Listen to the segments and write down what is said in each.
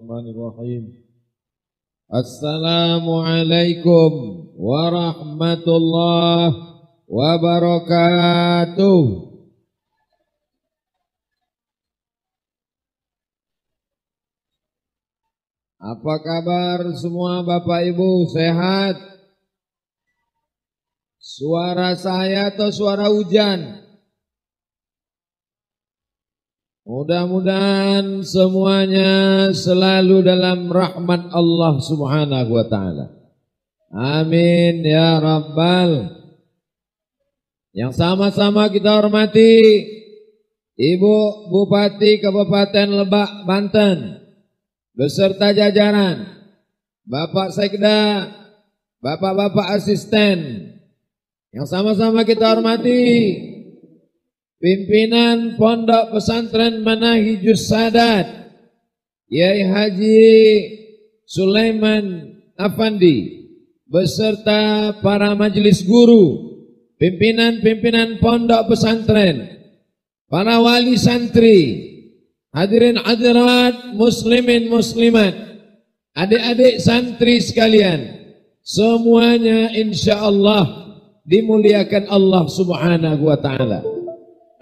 Bismillahirrahmanirrahim. Assalamualaikum warahmatullahi wabarakatuh. Apa kabar semua Bapak Ibu, sehat? Suara saya atau suara hujan? Mudah-mudahan semuanya selalu dalam rahmat Allah Subhanahu wa ta'ala. Amin ya Rabbal. Yang sama-sama kita hormati Ibu Bupati Kabupaten Lebak, Banten, beserta jajaran, Bapak Sekda, Bapak-bapak asisten. Yang sama-sama kita hormati pimpinan Pondok Pesantren Manahijus Sadat, Kiai Haji Sulaiman Afandi, beserta para majelis guru, pimpinan-pimpinan pondok pesantren, para wali santri, hadirin hadirat muslimin muslimat, adik-adik santri sekalian, semuanya insyaallah dimuliakan Allah Subhanahu wa ta'ala.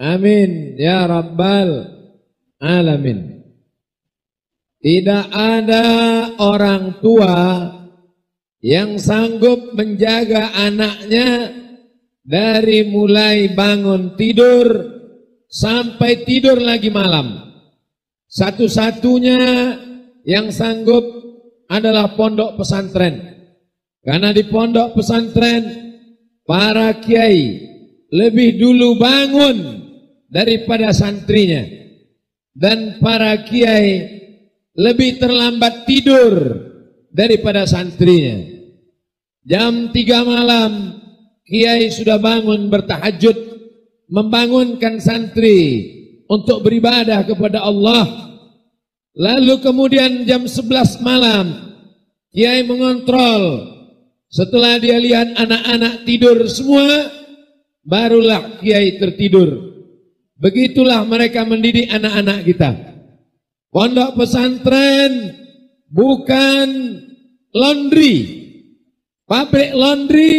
Amin ya Rabbal Alamin. Tidak ada orang tua yang sanggup menjaga anaknya dari mulai bangun tidur sampai tidur lagi malam. Satu-satunya yang sanggup adalah pondok pesantren. Karena di pondok pesantren para kiai lebih dulu bangun daripada santrinya, dan para kiai lebih terlambat tidur daripada santrinya. Jam 3 malam kiai sudah bangun bertahajud, membangunkan santri untuk beribadah kepada Allah. Lalu kemudian jam 11 malam kiai mengontrol. Setelah dia lihat anak-anak tidur semua, barulah kiai tertidur. Begitulah mereka mendidik anak-anak kita. Pondok pesantren bukan laundry. Pabrik laundry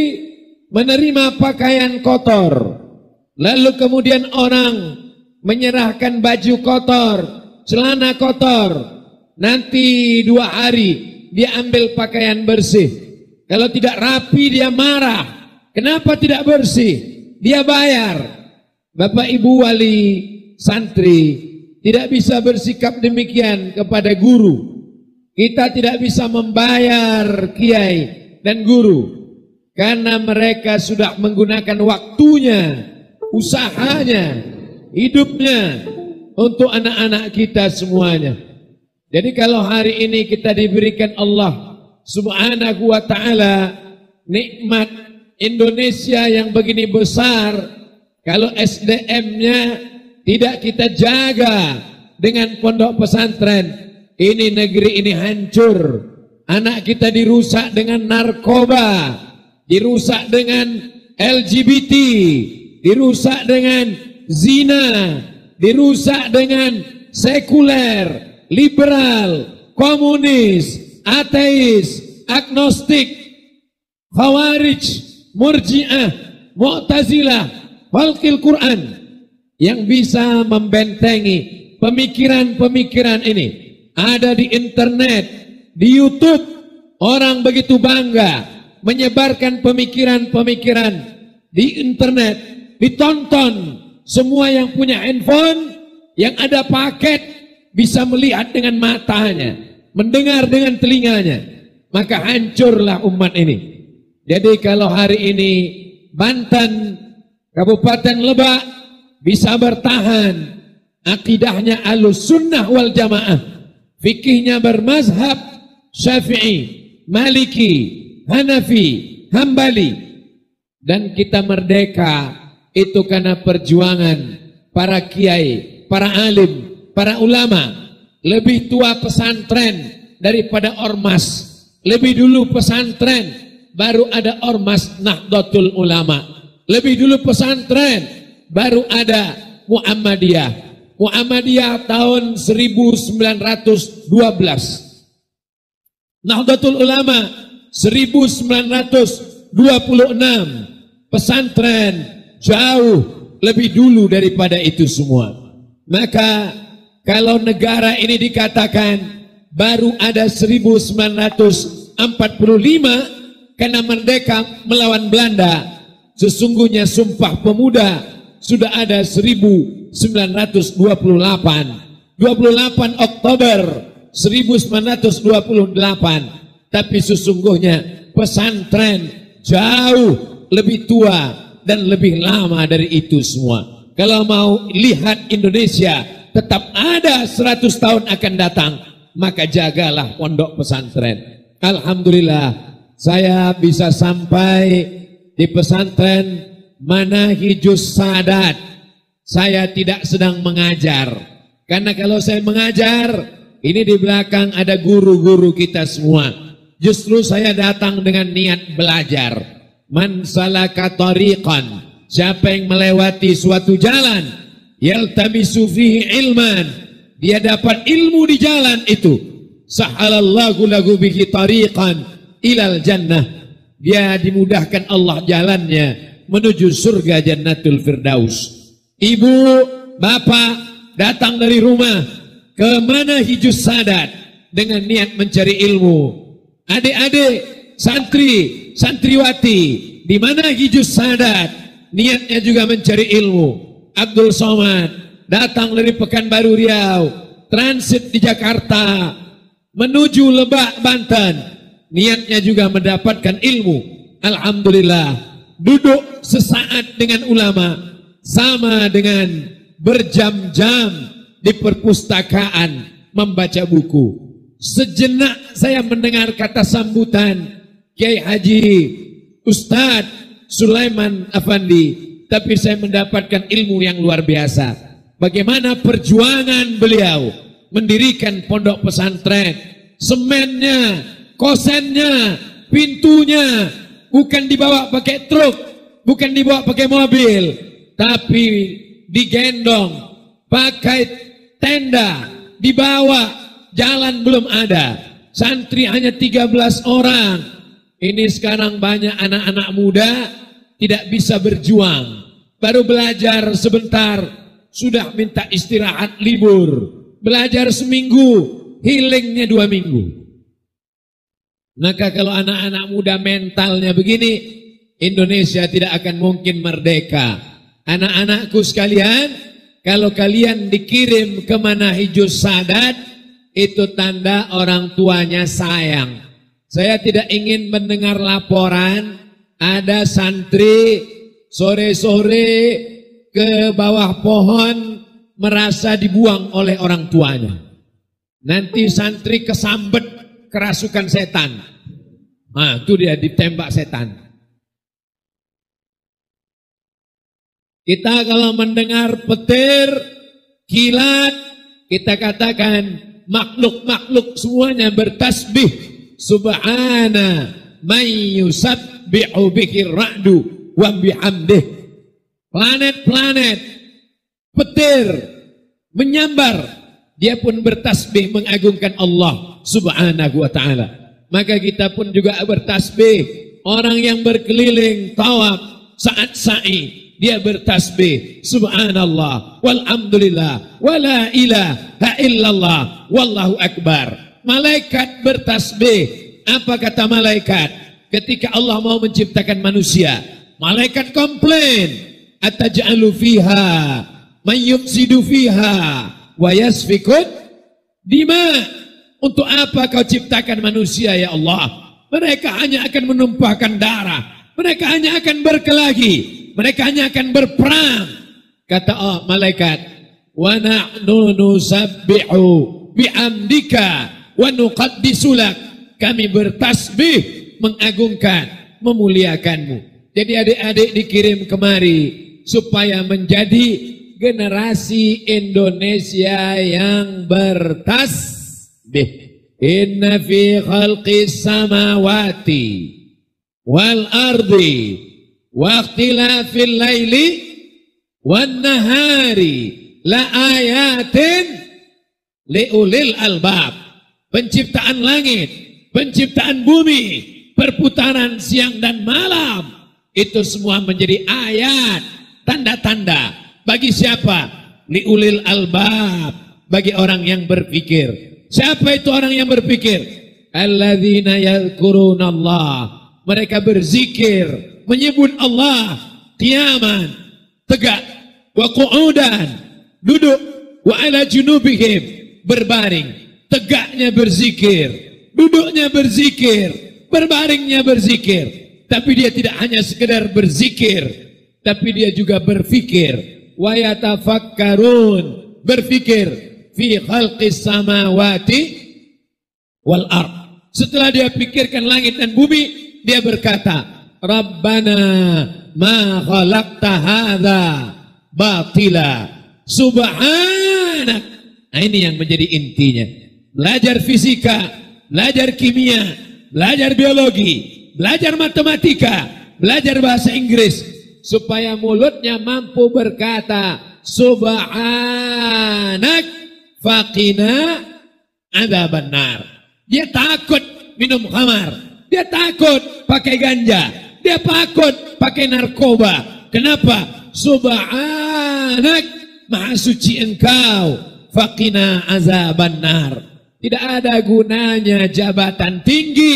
menerima pakaian kotor, lalu kemudian orang menyerahkan baju kotor, celana kotor. Nanti 2 hari dia ambil pakaian bersih. Kalau tidak rapi dia marah. Kenapa tidak bersih? Dia bayar. Bapak Ibu wali santri tidak bisa bersikap demikian kepada guru. Kita tidak bisa membayar kiai dan guru karena mereka sudah menggunakan waktunya, usahanya, hidupnya untuk anak-anak kita semuanya. Jadi kalau hari ini kita diberikan Allah Subhanahu wa ta'ala nikmat Indonesia yang begini besar, kalau SDM-nya tidak kita jaga dengan pondok pesantren, ini negeri ini hancur. Anak kita dirusak dengan narkoba, dirusak dengan LGBT, dirusak dengan zina, dirusak dengan sekuler, liberal, komunis, ateis, agnostik, khawarij, murji'ah, mu'tazilah, khalqil Quran, yang bisa membentengi pemikiran-pemikiran ini ada di internet, di YouTube. Orang begitu bangga menyebarkan pemikiran-pemikiran di internet, ditonton. Semua yang punya handphone, yang ada paket, bisa melihat dengan matanya, mendengar dengan telinganya. Maka hancurlah umat ini. Jadi kalau hari ini Banten, Kabupaten Lebak bisa bertahan, akidahnya Ahlussunnah wal Jamaah, fikihnya bermazhab Syafi'i, Maliki, Hanafi, Hambali, dan kita merdeka itu karena perjuangan para kiai, para alim, para ulama. Lebih tua pesantren daripada ormas. Lebih dulu pesantren, baru ada ormas Nahdlatul Ulama. Lebih dulu pesantren, baru ada Muhammadiyah. Muhammadiyah tahun 1912. Nahdlatul Ulama 1926. Pesantren jauh lebih dulu daripada itu semua. Maka kalau negara ini dikatakan baru ada 1945 karena merdeka melawan Belanda, sesungguhnya Sumpah Pemuda sudah ada 1928. 28 Oktober 1928. Tapi sesungguhnya pesantren jauh lebih tua dan lebih lama dari itu semua. Kalau mau lihat Indonesia tetap ada 100 tahun akan datang, maka jagalah pondok pesantren. Alhamdulillah saya bisa sampai di pesantren Manahijus Sadat. Saya tidak sedang mengajar, karena kalau saya mengajar, ini di belakang ada guru-guru kita semua. Justru saya datang dengan niat belajar. Man salaka tariqan, siapa yang melewati suatu jalan, yaltamisu fihi ilman, dia dapat ilmu di jalan itu, sahalallahu lahu bihi tariqan ilal jannah, dia dimudahkan Allah jalannya menuju surga Jannatul Firdaus. Ibu, bapak datang dari rumah ke Manahijus Sadat dengan niat mencari ilmu. Adik-adik, santri, santriwati di Manahijus Sadat niatnya juga mencari ilmu. Abdul Somad datang dari Pekanbaru Riau, transit di Jakarta menuju Lebak Banten, niatnya juga mendapatkan ilmu. Alhamdulillah, duduk sesaat dengan ulama sama dengan berjam-jam di perpustakaan membaca buku. Sejenak saya mendengar kata sambutan Kiai Haji Ustadz Sulaiman Afandi, tapi saya mendapatkan ilmu yang luar biasa. Bagaimana perjuangan beliau mendirikan pondok pesantren, semennya, kosennya, pintunya bukan dibawa pakai truk, bukan dibawa pakai mobil, tapi digendong pakai tenda, dibawa. Jalan belum ada, santri hanya 13 orang. Ini sekarang banyak anak-anak muda tidak bisa berjuang, baru belajar sebentar sudah minta istirahat libur, belajar seminggu healingnya 2 minggu. Maka kalau anak-anak muda mentalnya begini, Indonesia tidak akan mungkin merdeka. Anak-anakku sekalian, kalau kalian dikirim ke Manahijus Sadat, itu tanda orang tuanya sayang. Saya tidak ingin mendengar laporan ada santri sore-sore ke bawah pohon merasa dibuang oleh orang tuanya. Nanti santri kesambet kerasukan setan. Nah, itu dia ditembak setan. Kita kalau mendengar petir, kilat, kita katakan makhluk-makhluk semuanya bertasbih. Subhana man yusabbihu bihi ra'du wa bihamdih. Planet-planet, petir menyambar, dia pun bertasbih mengagungkan Allah Subhanahu wa ta'ala. Maka kita pun juga bertasbih. Orang yang berkeliling tawaf saat sa'i, dia bertasbih subhanallah walhamdulillah wala ilaha illallah wallahu akbar. Malaikat bertasbih. Apa kata malaikat ketika Allah mau menciptakan manusia? Malaikat komplain, ataj'alu fiha man yufsidu fiha wa yasfikun dima. Untuk apa kau ciptakan manusia ya Allah? Mereka hanya akan menumpahkan darah, mereka hanya akan berkelahi, mereka hanya akan berperang. Kata malaikat, wa nahnu nusabbihu bihamdika wa nuqaddisu lak. Kami bertasbih mengagungkan, memuliakanmu. Jadi adik-adik dikirim kemari supaya menjadi generasi Indonesia yang bertasbih. Inna fi khalqis samawati wal ardi wa ikhtilafil laili wan nahari la ayatin liulil albab. Penciptaan langit, penciptaan bumi, perputaran siang dan malam, itu semua menjadi ayat, tanda-tanda. Bagi siapa? Liulil albab, bagi orang yang berpikir. Siapa itu orang yang berpikir? Alladzina yadhkurunallah, mereka berzikir, menyebut Allah, qiyaman, tegak, wa qu'udan, duduk, wa ala junubihim, berbaring, tegaknya berzikir, duduknya berzikir, berbaringnya berzikir. Tapi dia tidak hanya sekedar berzikir, tapi dia juga berfikir. Wa yatafakkarun, berfikir fi khalqis samawati wal ard. Setelah dia pikirkan langit dan bumi, dia berkata, Rabbana ma khalaqta hadza batila subhanak. Nah, ini yang menjadi intinya. Belajar fisika, belajar kimia, belajar biologi, belajar matematika, belajar bahasa Inggris, supaya mulutnya mampu berkata subhanak faqina adzabannar. Dia takut minum khamar, dia takut pakai ganja, dia takut pakai narkoba. Kenapa? Subhanak, maha suci engkau, faqina azabannar. Tidak ada gunanya jabatan tinggi,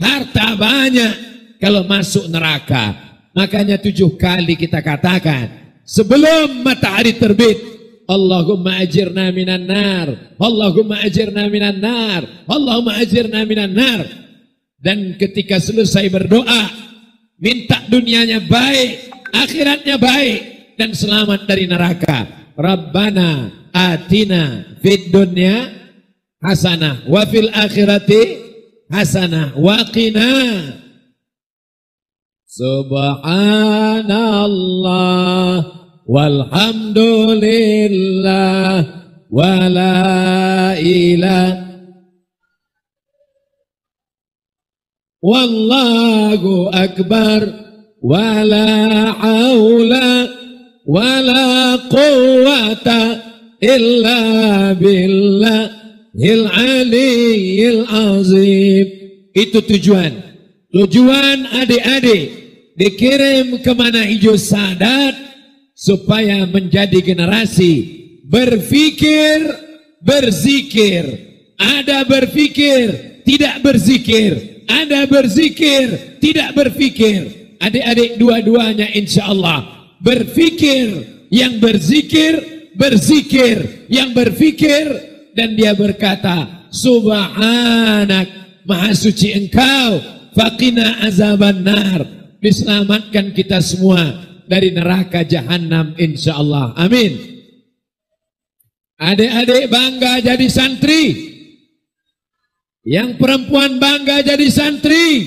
harta banyak kalau masuk neraka. Makanya 7 kali kita katakan sebelum matahari terbit, Allahumma ajirna minan nar, Allahumma ajirna minan nar, Allahumma ajirna minan nar. Dan ketika selesai berdoa, minta dunianya baik, akhiratnya baik, dan selamat dari neraka. Rabbana atina fid dunya hasanah wa fil akhirati hasanah wa qina. Subhanallah walhamdulillah wa la ilaha wallahu akbar wa la haula wa la quwwata illa billahil aliyyil azim. Itu tujuan adik-adik dikirim ke Mana Hijau Sadat supaya menjadi generasi berfikir, berzikir. Ada berfikir, tidak berzikir. Ada berzikir, tidak berfikir. Adik-adik dua-duanya insya Allah berfikir, yang berzikir, berzikir, yang berfikir. Dan dia berkata, Subhanak, maha suci engkau, faqina azabannar, diselamatkan kita semua dari neraka jahanam insya Allah. Amin. Adik-adik bangga jadi santri. Yang perempuan bangga jadi santri.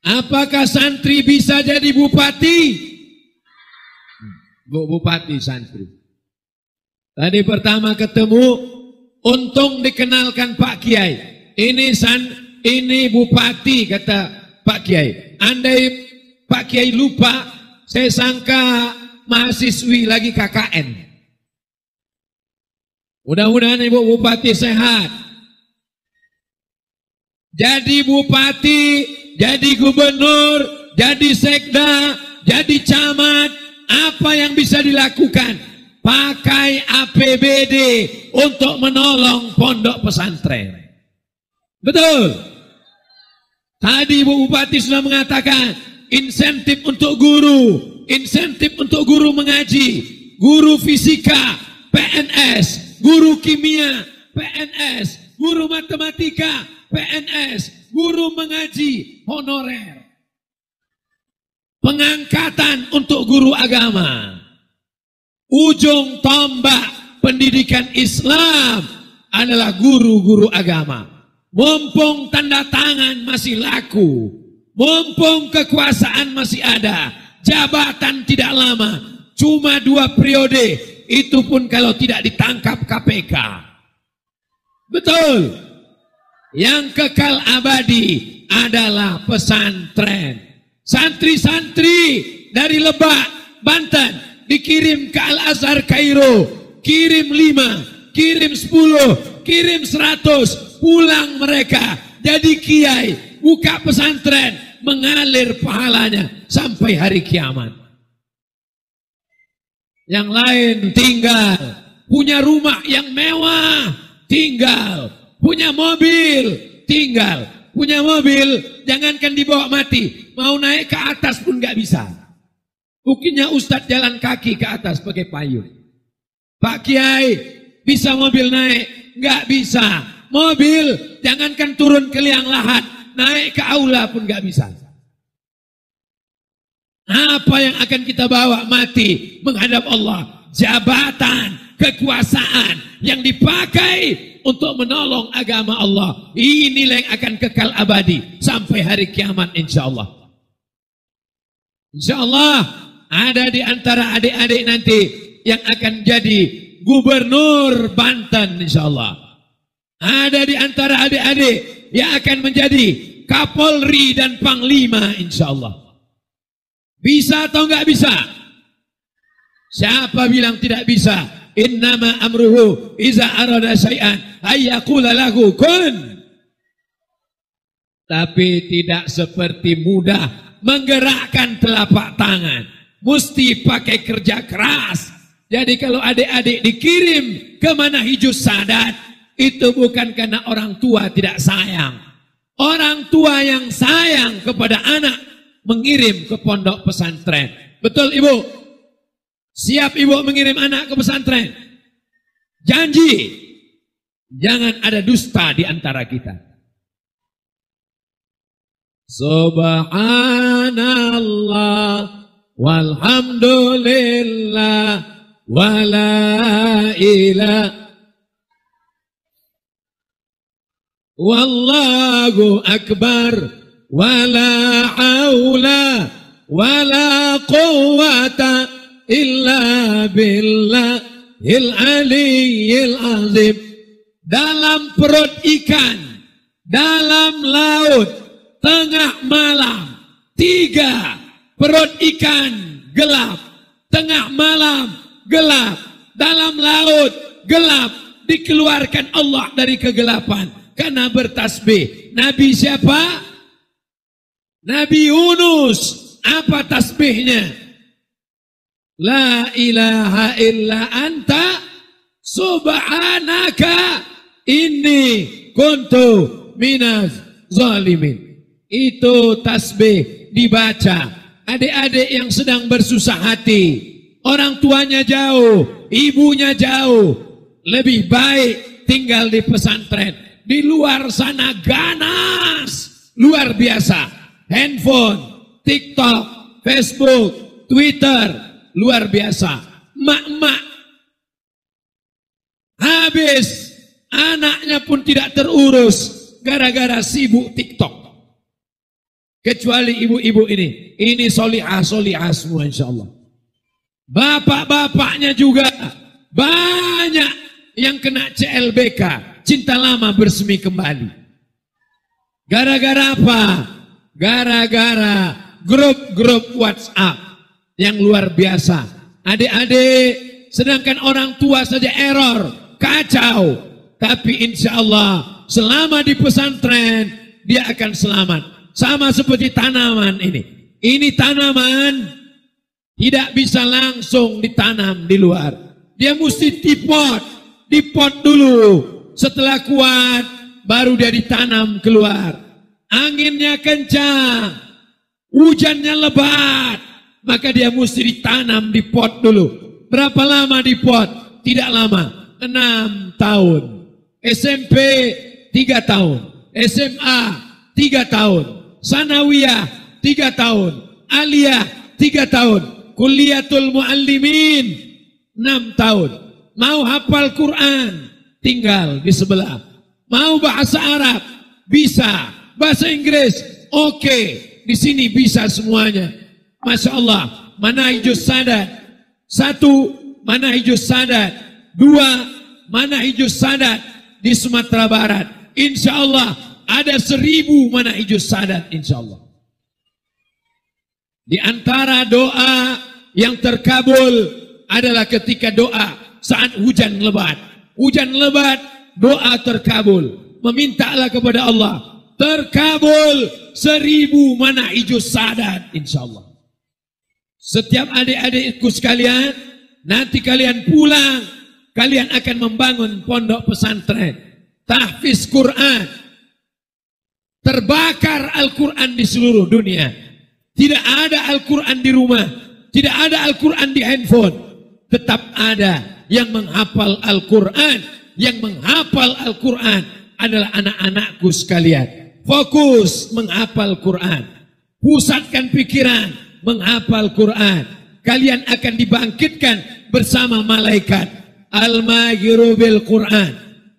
Apakah santri bisa jadi bupati? Bupati santri. Tadi pertama ketemu, untung dikenalkan Pak Kiai. Ini bupati, kata Pak Kiai. Andai Pak Kiai lupa, saya sangka mahasiswi lagi KKN. Mudah-mudahan Ibu Bupati sehat. Jadi bupati, jadi gubernur, jadi sekda, jadi camat, apa yang bisa dilakukan? Pakai APBD untuk menolong pondok pesantren. Betul? Tadi Ibu Bupati sudah mengatakan insentif untuk guru mengaji, guru fisika, PNS, guru kimia, PNS, guru matematika, PNS, guru mengaji, honorer. Pengangkatan untuk guru agama. Ujung tombak pendidikan Islam adalah guru-guru agama. Mumpung tanda tangan masih laku, mumpung kekuasaan masih ada, jabatan tidak lama, cuma 2 periode, itu pun kalau tidak ditangkap KPK. Betul. Yang kekal abadi adalah pesantren. Santri-santri dari Lebak, Banten, dikirim ke Al-Azhar Kairo, kirim 5, kirim 10, kirim 100, pulang mereka jadi kiai, buka pesantren, mengalir pahalanya sampai hari kiamat. Yang lain tinggal, punya rumah yang mewah, tinggal, punya mobil, tinggal. Punya mobil, jangankan dibawa mati, mau naik ke atas pun gak bisa. Buktinya Ustadz jalan kaki ke atas pakai payung. Pak Kiai, bisa mobil naik? Gak bisa. Mobil, jangankan turun ke liang lahat, naik ke aula pun gak bisa. Apa yang akan kita bawa mati menghadap Allah? Jabatan, kekuasaan yang dipakai untuk menolong agama Allah. Inilah yang akan kekal abadi sampai hari kiamat insyaallah. Insyaallah ada di antara adik-adik nanti yang akan jadi gubernur Banten insyaallah. Ada di antara adik-adik yang akan menjadi Kapolri dan Panglima insyaallah. Bisa atau enggak bisa? Siapa bilang tidak bisa? Innama amruhu iza arada syai'an ayyaqula lahu kun. Tapi tidak seperti mudah menggerakkan telapak tangan. Mesti pakai kerja keras. Jadi kalau adik-adik dikirim ke Manahijus Sadat, itu bukan karena orang tua tidak sayang. Orang tua yang sayang kepada anak mengirim ke pondok pesantren. Betul Ibu? Siap Ibu mengirim anak ke pesantren? Janji. Jangan ada dusta di antara kita. Subhanallah walhamdulillah wala ilaha wallahu akbar wala haula wala quwwata illa billahil aliyyil azim. Dalam perut ikan, dalam laut, tengah malam, 3 perut ikan gelap, tengah malam gelap, dalam laut gelap, dikeluarkan Allah dari kegelapan karena bertasbih. Nabi siapa? Nabi Yunus. Apa tasbihnya? La ilaha illa anta subhanaka inni kuntu minaz zalimin. Itu tasbih dibaca. Adik-adik yang sedang bersusah hati, orang tuanya jauh, ibunya jauh, lebih baik tinggal di pesantren. Di luar sana ganas, luar biasa. Handphone, TikTok, Facebook, Twitter, luar biasa. Mak-mak habis, anaknya pun tidak terurus gara-gara sibuk TikTok. Kecuali ibu-ibu ini solihah semua insyaallah. Bapak-bapaknya juga banyak yang kena CLBK, cinta lama bersemi kembali. Gara-gara apa? Gara-gara grup-grup WhatsApp yang luar biasa. Adik-adik, sedangkan orang tua saja error, kacau. Tapi insya Allah selama di pesantren dia akan selamat. Sama seperti tanaman ini. Ini tanaman tidak bisa langsung ditanam di luar. Dia mesti dipot dulu. Setelah kuat baru dia ditanam keluar. Anginnya kencang, hujannya lebat, maka dia mesti ditanam di pot dulu. Berapa lama di pot? Tidak lama, 6 tahun. SMP 3 tahun, SMA 3 tahun, Sanawiyah 3 tahun, Aliyah 3 tahun, Kuliatul Muallimin 6 tahun. Mau hafal Quran, tinggal di sebelah. Mau bahasa Arab, bisa. Bahasa Inggris, oke. Di sini bisa semuanya. Masya Allah. Manahijus Sadat 1, Manahijus Sadat 2, Manahijus Sadat di Sumatera Barat. Insya Allah ada 1000 Manahijus Sadat insya Allah. Di antara doa yang terkabul adalah ketika doa saat hujan lebat. Hujan lebat, doa terkabul. Memintalah kepada Allah, terkabul 1000 manahijus sadat insyaallah. Setiap adik-adikku sekalian, nanti kalian pulang, kalian akan membangun pondok pesantren, tahfiz Quran, terbakar Al-Quran di seluruh dunia. Tidak ada Al-Quran di rumah, tidak ada Al-Quran di handphone, tetap ada yang menghafal Al-Quran. Yang menghafal Al-Quran adalah anak-anakku sekalian. Fokus menghafal Quran, pusatkan pikiran menghafal Quran. Kalian akan dibangkitkan bersama malaikat. Al-mahiru bil Quran,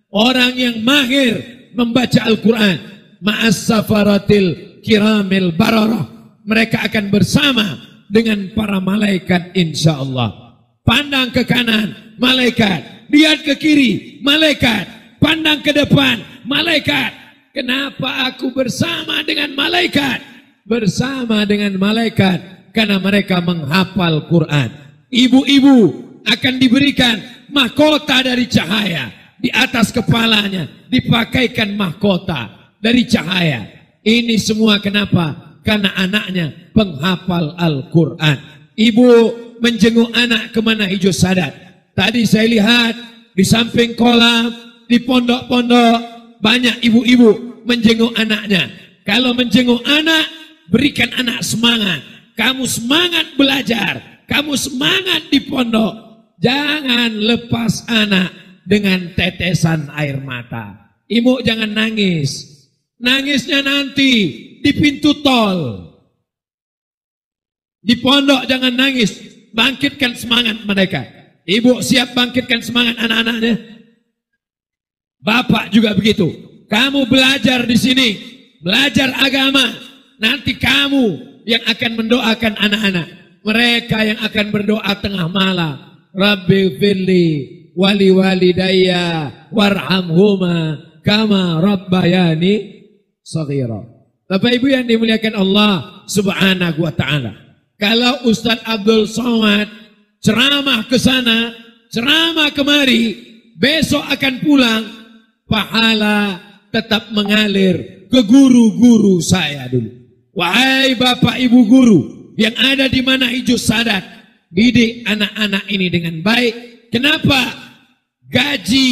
orang yang mahir membaca Al-Quran. Ma'as safaratil kiramil bararah, mereka akan bersama dengan para malaikat insyaallah. Pandang ke kanan, malaikat. Lihat ke kiri, malaikat. Pandang ke depan, malaikat. Kenapa aku bersama dengan malaikat? Bersama dengan malaikat karena mereka menghafal Quran. Ibu-ibu akan diberikan mahkota dari cahaya. Di atas kepalanya dipakaikan mahkota dari cahaya. Ini semua kenapa? Karena anaknya penghafal Al-Quran. Ibu menjenguk anak ke manahijus sadat. Tadi saya lihat di samping kolam, di pondok-pondok, banyak ibu-ibu menjenguk anaknya. Kalau menjenguk anak, berikan anak semangat. Kamu semangat belajar, kamu semangat di pondok. Jangan lepas anak dengan tetesan air mata. Ibu jangan nangis. Nangisnya nanti di pintu tol. Di pondok jangan nangis. Bangkitkan semangat mereka. Ibu siap bangkitkan semangat anak-anaknya. Bapak juga begitu. Kamu belajar di sini, belajar agama. Nanti kamu yang akan mendoakan anak-anak. Mereka yang akan berdoa tengah malam. Rabbi firli wali walidayya warhamhuma kama rabbayani shaghira. Bapak Ibu yang dimuliakan Allah Subhanahu wa taala. Kalau Ustadz Abdul Somad ceramah ke sana, ceramah kemari, besok akan pulang, pahala tetap mengalir ke guru-guru saya dulu. Wahai Bapak Ibu guru yang ada di manahijus sadat, didik anak-anak ini dengan baik. Kenapa? Gaji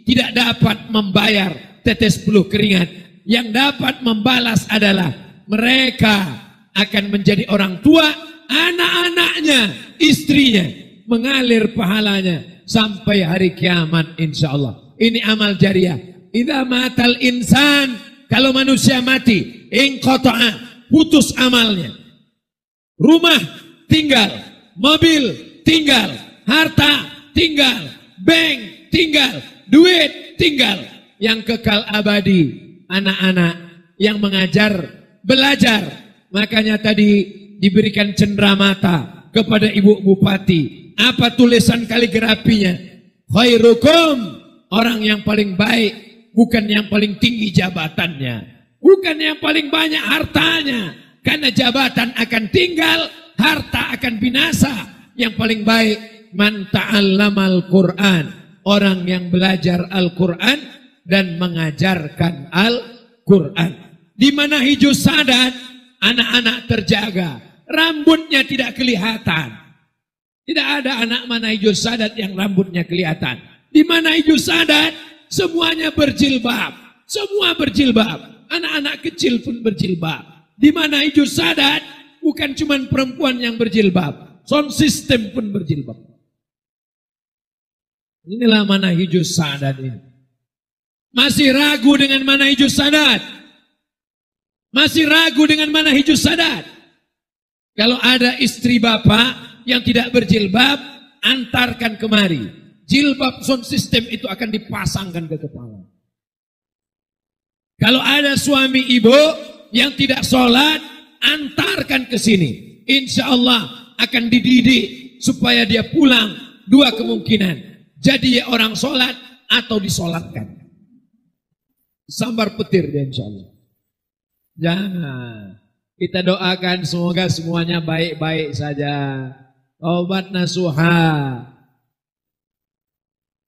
tidak dapat membayar tetes peluh keringat. Yang dapat membalas adalah mereka akan menjadi orang tua, anak-anaknya, istrinya, mengalir pahalanya sampai hari kiamat insyaallah. Ini amal jariah. Idza matal insan, kalau manusia mati, inqata'a, putus amalnya. Rumah tinggal, mobil tinggal, harta tinggal, bank tinggal, duit tinggal. Yang kekal abadi anak-anak yang mengajar, belajar. Makanya tadi diberikan cenderamata kepada Ibu Bupati. Apa tulisan kaligrafinya? Khairukum, orang yang paling baik, bukan yang paling tinggi jabatannya, bukan yang paling banyak hartanya, karena jabatan akan tinggal, harta akan binasa. Yang paling baik man ta'allamal Qur'an, orang yang belajar Al-Quran dan mengajarkan Al-Quran. Di manahijus sadat, anak-anak terjaga, rambutnya tidak kelihatan. Tidak ada anak manahijus sadat yang rambutnya kelihatan. Di manahijus sadat, semuanya berjilbab. Semua berjilbab. Anak-anak kecil pun berjilbab. Di manahijus sadat, bukan cuma perempuan yang berjilbab. Sound system pun berjilbab. Inilah manahijus sadat ini. Masih ragu dengan manahijus sadat? Masih ragu dengan manahijus sadat? Kalau ada istri bapak yang tidak berjilbab, antarkan kemari. Jilbab sound system itu akan dipasangkan ke kepala. Kalau ada suami ibu yang tidak sholat, antarkan ke sini. Insya Allah akan dididik supaya dia pulang. Dua kemungkinan. Jadi ya orang sholat atau disolatkan. Sambar petir dia insya Allah. Jangan. Kita doakan semoga semuanya baik-baik saja. Taubat nasuha.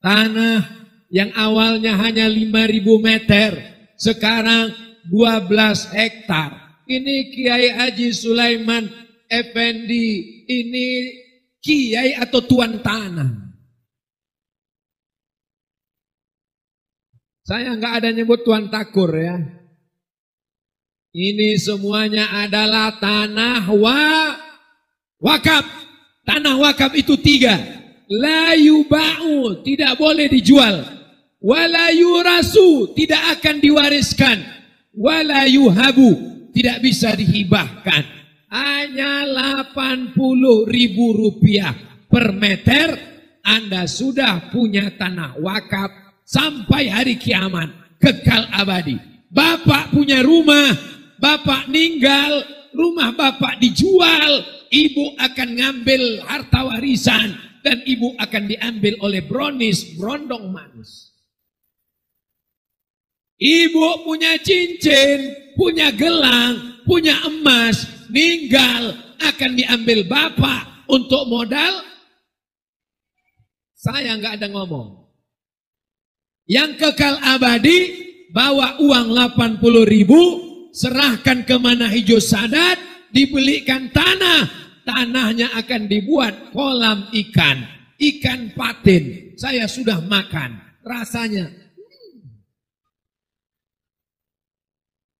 Tanah yang awalnya hanya 5.000 meter, sekarang 12 hektar. Ini Kiai Haji Sulaiman Effendi, ini kiai atau tuan tanah? Saya nggak ada nyebut tuan takur ya. Ini semuanya adalah tanah wakaf. Tanah wakaf itu 3. La yuba'u, tidak boleh dijual. Wala yurasu, tidak akan diwariskan. Wala yuhabu, tidak bisa dihibahkan. Hanya 80.000 rupiah per meter, Anda sudah punya tanah wakaf sampai hari kiamat, kekal abadi. Bapak punya rumah, bapak meninggal, rumah bapak dijual, ibu akan ngambil harta warisan dan ibu akan diambil oleh brondong manis. Ibu punya cincin, punya gelang, punya emas, meninggal akan diambil bapak untuk modal. Saya nggak ada ngomong. Yang kekal abadi, bawa uang 80.000, serahkan ke Manahijus Sadat, dibelikan tanah. Tanahnya akan dibuat kolam ikan. Ikan patin. Saya sudah makan. Rasanya.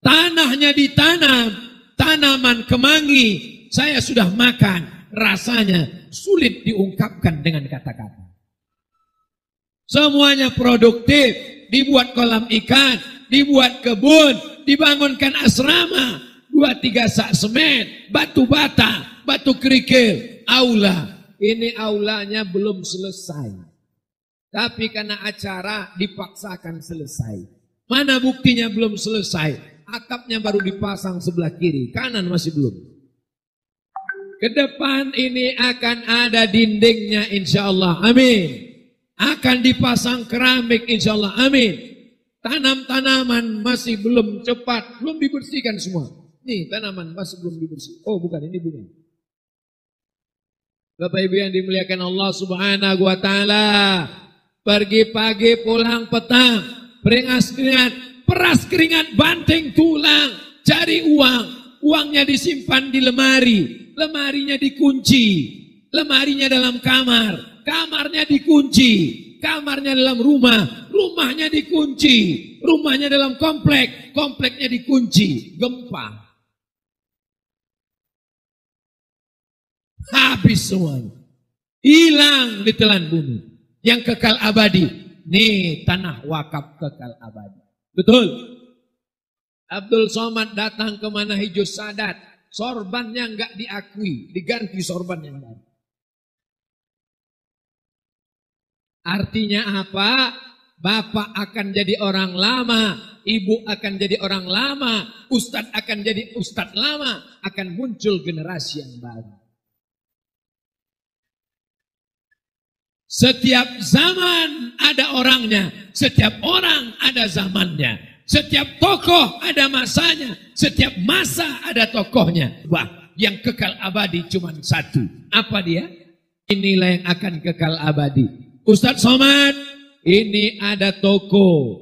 Tanahnya ditanam. Tanaman kemangi. Saya sudah makan. Rasanya sulit diungkapkan dengan kata-kata. Semuanya produktif, dibuat kolam ikan, dibuat kebun, dibangunkan asrama, 2-3 sak semen, batu bata, batu kerikil, aula. Ini aulanya belum selesai. Tapi karena acara dipaksakan selesai. Mana buktinya belum selesai? Atapnya baru dipasang sebelah kiri, kanan masih belum. Ke depan ini akan ada dindingnya insya Allah, amin. Akan dipasang keramik insya Allah, amin. Tanam-tanaman masih belum cepat, belum dibersihkan semua. Nih tanaman masih belum dibersihkan. Oh bukan, ini bunga. Bapak Ibu yang dimuliakan Allah Subhanahu wa Ta'ala, pergi pagi pulang petang, beringas keringat, peras keringat, banting tulang, cari uang. Uangnya disimpan di lemari, lemarinya dikunci, lemarinya dalam kamar. Kamarnya dikunci, kamarnya dalam rumah, rumahnya dikunci, rumahnya dalam komplek, kompleknya dikunci, gempa. Habis semuanya. Hilang ditelan bumi. Yang kekal abadi, nih tanah wakaf kekal abadi. Betul. Abdul Somad datang ke Manahijus Sadat, sorbannya enggak diakui, diganti sorban yang baru. Artinya apa? Bapak akan jadi orang lama, ibu akan jadi orang lama, ustadz akan jadi ustadz lama, akan muncul generasi yang baru. Setiap zaman ada orangnya, setiap orang ada zamannya, setiap tokoh ada masanya, setiap masa ada tokohnya. Wah, yang kekal abadi cuma satu. Apa dia? Inilah yang akan kekal abadi. Ustadz Somad, ini ada toko.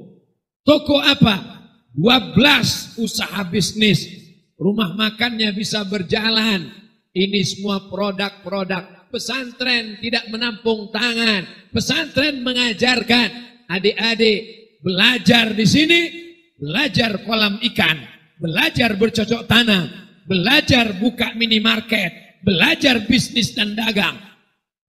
Toko apa? 12 usaha bisnis. Rumah makannya bisa berjalan. Ini semua produk-produk. Pesantren tidak menampung tangan. Pesantren mengajarkan adik-adik belajar di sini, belajar kolam ikan, belajar bercocok tanam, belajar buka minimarket, belajar bisnis dan dagang.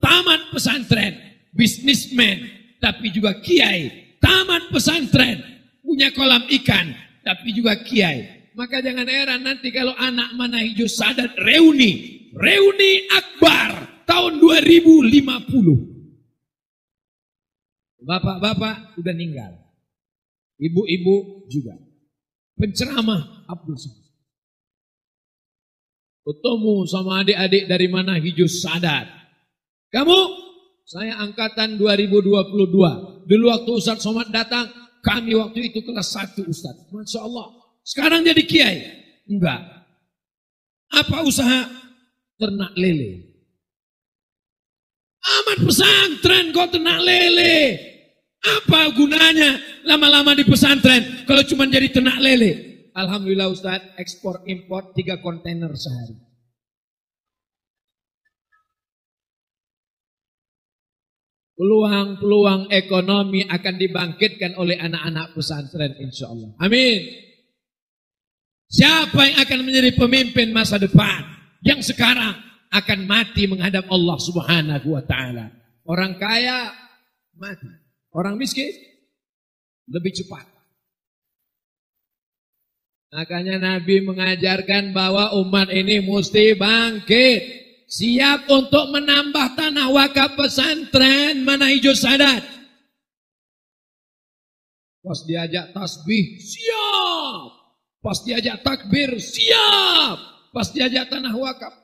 Tamat pesantren, bisnismen, tapi juga kiai. Tamat pesantren, punya kolam ikan, tapi juga kiai. Maka jangan heran nanti kalau anak Manahijus Sadat reuni akbar tahun 2050. Bapak-bapak sudah meninggal, ibu-ibu juga. Penceramah Abdul Somad ketemu sama adik-adik dari Manahijus Sadat. Kamu? Saya angkatan 2022. Dulu waktu Ustadz Somad datang, kami waktu itu kelas 1 Ustadz. Masya Allah. Sekarang jadi kiai? Enggak. Apa usaha? Ternak lele. Amat pesantren kok ternak lele. Apa gunanya lama-lama di pesantren kalau cuma jadi ternak lele? Alhamdulillah Ustaz, ekspor impor 3 kontainer sehari. Peluang-peluang ekonomi akan dibangkitkan oleh anak-anak pesantren insya Allah. Amin. Siapa yang akan menjadi pemimpin masa depan? Yang sekarang akan mati menghadap Allah Subhanahu wa ta'ala. Orang kaya mati. Orang miskin lebih cepat. Makanya Nabi mengajarkan bahwa umat ini mesti bangkit. Siap untuk menambah tanah wakaf pesantren Manah Hijau Sadat. Pas diajak tasbih, siap. Pas diajak takbir, siap. Pas diajak tanah wakaf.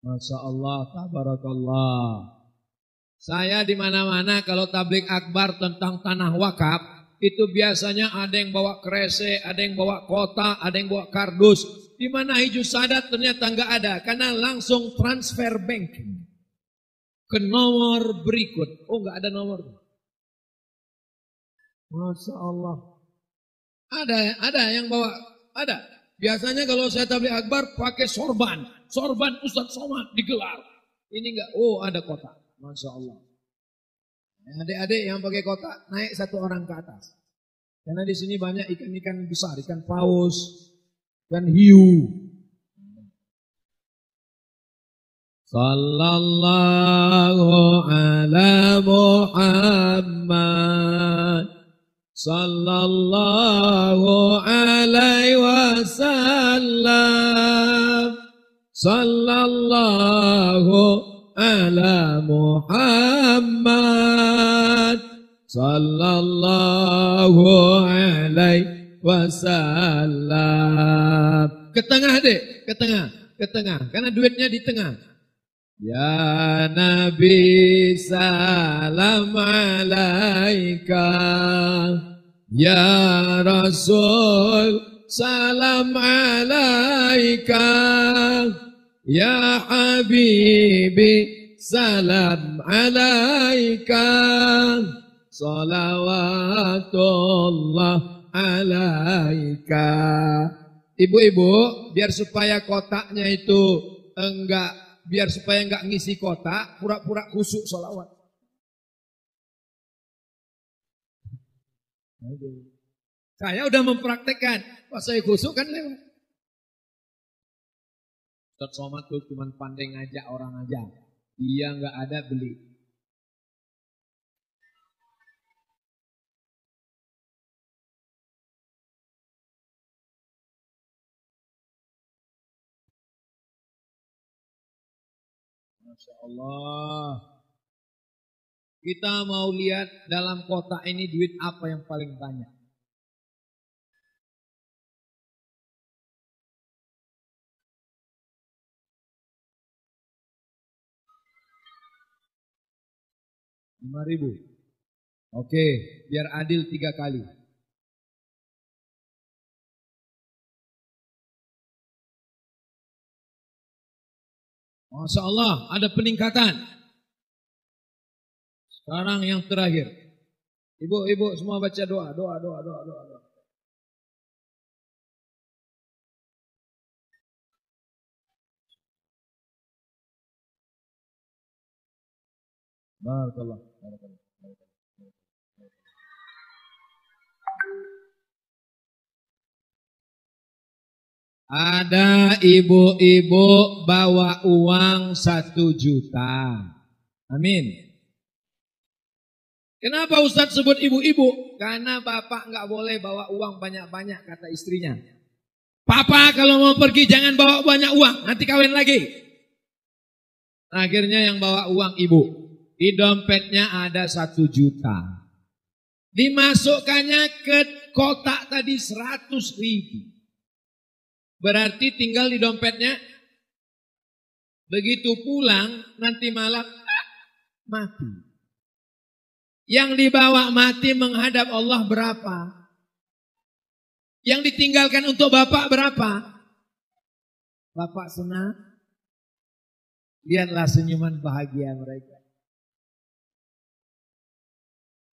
Masya Allah, tabarakallah. Saya di mana-mana kalau tablik akbar tentang tanah wakaf, itu biasanya ada yang bawa kresek, ada yang bawa kotak, ada yang bawa kardus. Di Manah Hijau Sadat ternyata nggak ada, karena langsung transfer banking ke nomor berikut. Oh, nggak ada nomor. Masya Allah. Ada yang bawa, ada. Biasanya kalau saya tablik akbar pakai sorban Ustadz Somad digelar. Ini enggak, oh ada kotak. Masya Allah. Adik-adik yang pakai kotak naik 1 orang ke atas. Karena di sini banyak ikan-ikan besar, ikan paus, ikan hiu. Sallallahu ala Muhammad. Sallallahu alaihi wasallam. Sallallahu ala Muhammad sallallahu alaihi wasallam. Ke tengah dek, ke tengah. Karena duitnya di tengah. Ya Nabi salam alaika. Ya Rasul salam alaika. Ya Habibi salam alaika. Salawatullah alaika. Ibu-ibu, biar supaya kotaknya itu biar supaya enggak ngisi kotak, pura-pura khusuk sholawat. Saya udah mempraktekkan, pas saya khusuk kan lewat. Ustadz Somad tuh cuma pandai ngajak orang aja. Dia nggak ada beli. Masya Allah. Kita mau lihat dalam kotak ini duit apa yang paling banyak. Rp5.000. Oke, biar adil 3 kali. Masya Allah, ada peningkatan. Sekarang yang terakhir. Ibu-ibu semua baca doa. Barakallah. Ada ibu-ibu bawa uang 1 juta. Amin. Kenapa Ustadz sebut ibu-ibu? Karena bapak nggak boleh bawa uang banyak-banyak, kata istrinya. Papa kalau mau pergi jangan bawa banyak uang, nanti kawin lagi. Akhirnya yang bawa uang ibu. Di dompetnya ada 1 juta. Dimasukkannya ke kotak tadi 100.000. Berarti tinggal di dompetnya. Begitu pulang nanti malam mati. Yang dibawa mati menghadap Allah berapa? Yang ditinggalkan untuk bapak berapa? Bapak senang? Lihatlah senyuman bahagia mereka.